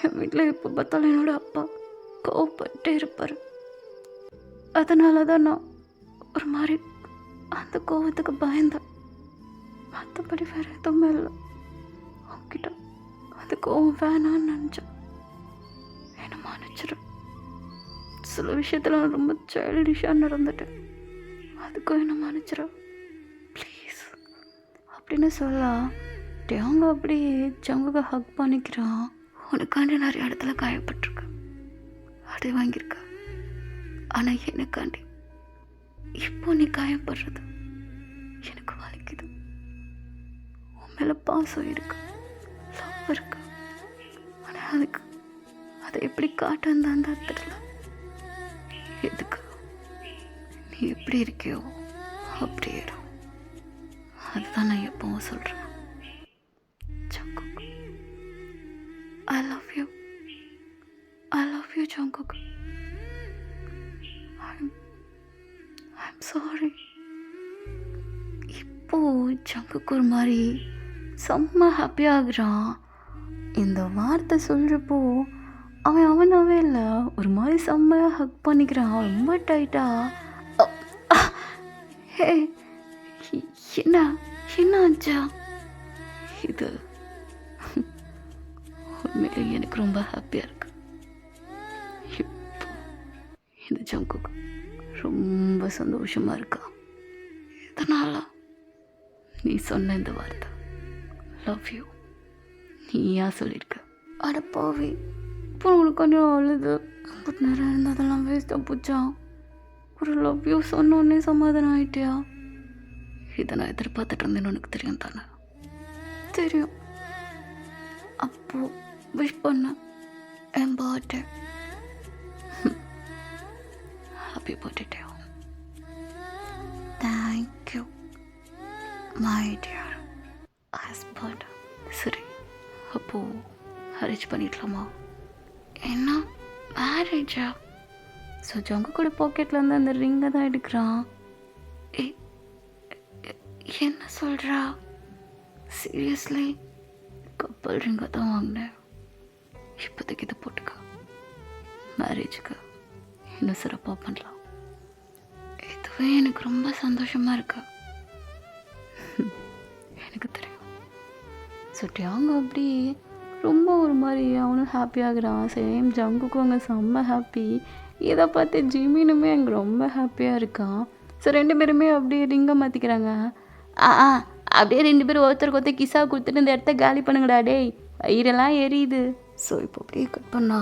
என் வீட்டில் எப்போ பார்த்தாலும் என்னோட அப்பா கோவப்பட்டே இருப்பார். அதனால தான் நான் ஒரு மாதிரி அந்த கோவத்துக்கு பயந்தேன். மற்றபடி வேறு எதுவுமே இல்லை. அவங்கிட்ட அந்த கோவம் வேணான்னு நினச்சேன். என்னை மன்னிச்சிரு. சில விஷயத்தில் நான் ரொம்ப சைல்டிஷாக நடந்துட்டேன். அதுக்கும் என்னை மன்னிச்சிரு ப்ளீஸ் அப்படின்னு சொல்ல அவங்க அப்படியே ஜங்குக்கு ஹக் பண்ணிக்கிறான். உனக்காண்டி நிறைய இடத்துல காயப்பட்டிருக்க, அடி வாங்கியிருக்க. ஆனால் எனக்காண்டி இப்போ நீ காயப்படுறது எனக்கு வலிக்குது. உன் மேலே பாசம் இருக்கு, லவ் இருக்கு. ஆனால் அதுக்கு அதை எப்படி காட்டுன்னு தான் தெரியல. எதுக்கு நீ எப்படி இருக்கியோ அப்படி இரு. அதுதான் நான் எப்பவும் சொல்கிறேன். Jungkook, I love you. I love you, Jungkook. I'm sorry. இப்போ ஜங்குக் ஒரு மாதிரி செம்ம ஹாப்பியாகிறான். இந்த வார்த்தை சொல்கிறப்போ அவனாவே இல்லை, ஒரு மாதிரி செம்மையாக ஹக் பண்ணிக்கிறான் ரொம்ப டைட்டாக. ஹே, என்ன என்ன ஆச்சா? இது உண்மையிலே எனக்கு ரொம்ப ஹாப்பியாக இருக்கு. இப்போ இந்த ஜங்குக்கு ரொம்ப சந்தோஷமாக இருக்கா. இதனால் நீ சொன்ன இந்த வார்த்தை லவ் யூ நீயா சொல்லியிருக்க. அடப்பாவி, இப்போ உனக்கு கொஞ்சம் அழுது பட் நேரம் இருந்ததெல்லாம் வேஸ்ட்டாக போச்சான். ஒரு லவ் யூ சொன்னோடனே சமாதானம் ஆகிட்டியா? இதை நான் எதிர்பார்த்துட்டு இருந்தேன்னு உனக்கு தெரியும் தானே? தெரியும். அப்போ விஷ் பண்ண என் birthday. Happy birthday. Thank you my dear husband. சரி, அப்போது அரேஞ்ச் பண்ணிக்கலாமா? என்ன மேரேஜா? ஸோ ஜங்கு கூட பாக்கெட்லேருந்து அந்த ரிங்கை தான் எடுக்கிறான். என்ன சொல்கிறா? சீரியஸ்லி? கப்பல் ரிங்கை தான் வாங்கினேன். இப்போதைக்கு இதை போட்டுக்க. மேரேஜுக்கு இன்னும் சிறப்பாக பண்ணலாம். இதுவே எனக்கு ரொம்ப சந்தோஷமாக இருக்கு. எனக்கு தெரியும். சுட்டியாங்க அப்படி ரொம்ப ஒரு மாதிரி அவனும் ஹாப்பியாகிறான். சேம் ஜங்குக்கும் அங்கே செம்ம ஹாப்பி. இதை பார்த்து ஜிமினுமே அங்கே ரொம்ப ஹாப்பியாக இருக்கான். ஸோ ரெண்டு பேருமே அப்படியே ரிங்கை மாற்றிக்கிறாங்க. அப்படியே ரெண்டு பேரும் ஒருத்தருக்கு ஒருத்தர் கிஸ்ஸா கொடுத்துட்டு இந்த இடத்த காலி பண்ணுங்கடா டேய், வயிறெல்லாம் எரியுது. ஸோ இப்போ அப்படியே கட் பண்ணா.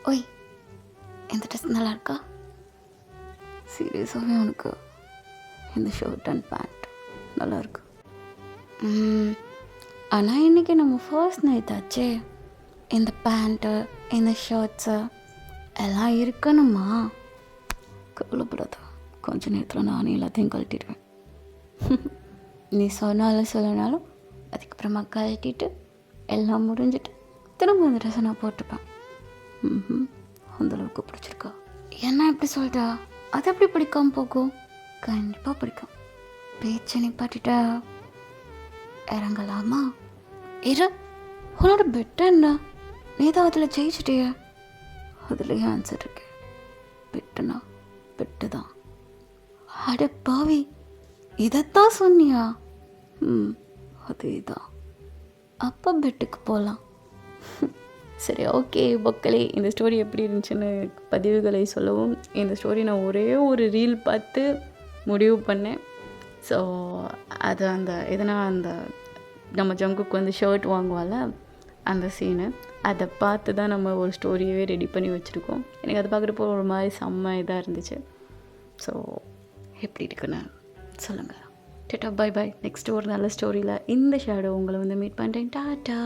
ஓய், இந்த ட்ரெஸ் நல்லா இருக்கா? சீரியஸாகவே உனக்கு இந்த ஷர்ட் அண்ட் பேண்ட் நல்லாயிருக்கு. ஆனால் இன்றைக்கி நம்ம ஃபர்ஸ்ட் நைட் ஆச்சே. இந்த பேண்ட்டு இந்த ஷர்ட்ஸு எல்லாம் இருக்கணுமா? கவலைப்படாத, கொஞ்ச நேரத்தில் நானே எல்லாத்தையும் கழட்டிடுவேன். நீ சொன்னாலும் சொல்லனாலும் அதுக்கப்புறமா கழட்டிட்டு எல்லாம் முடிஞ்சிட்டு திரும்ப அந்த ட்ரெஸ்ஸை நான் போட்டுப்பேன். அந்தளவுக்கு பிடிச்சிருக்கா? என்ன எப்படி சொல்கிறா? அது எப்படி பிடிக்காமல் போகும்? கண்டிப்பாக பிடிக்கும். பேச்சை நிப்பாட்டிட்டா இறங்கலாமா? இரு, உன்னோட பெட்டு என்ன? நீ தான் அதில் ஜெயிச்சிட்டிய. அதுலேயே ஆன்சர் இருக்கு. பெட்டுனா பெட்டு தான். அட பாவி, இதைத்தான் சொன்னியா? அதே தான். அப்போ பெட்டுக்கு போகலாம். சரி, ஓகே மக்களே, இந்த ஸ்டோரி எப்படி இருந்துச்சுன்னு பதிவுகளை சொல்லவும். இந்த ஸ்டோரி நான் ஒரே ஒரு ரீல் பார்த்து முடிவு பண்ணேன். ஸோ அது அந்த எதனா அந்த நம்ம ஜங்குக்கு வந்து ஷர்ட் வாங்குவால அந்த சீனு, அதை பார்த்து தான் நம்ம ஒரு ஸ்டோரியவே ரெடி பண்ணி வச்சுருக்கோம். எனக்கு அதை பார்க்குறப்போ ஒரு மாதிரி செம்ம இதாக இருந்துச்சு. ஸோ எப்படி இருக்குன்னு சொல்லுங்கள். Data, bye bye. நெக்ஸ்ட்டு ஒரு நல்ல ஸ்டோரியில் இந்த ஷேடோ உங்களை வந்து மீட் பண்ணுறேன். டாட்டா.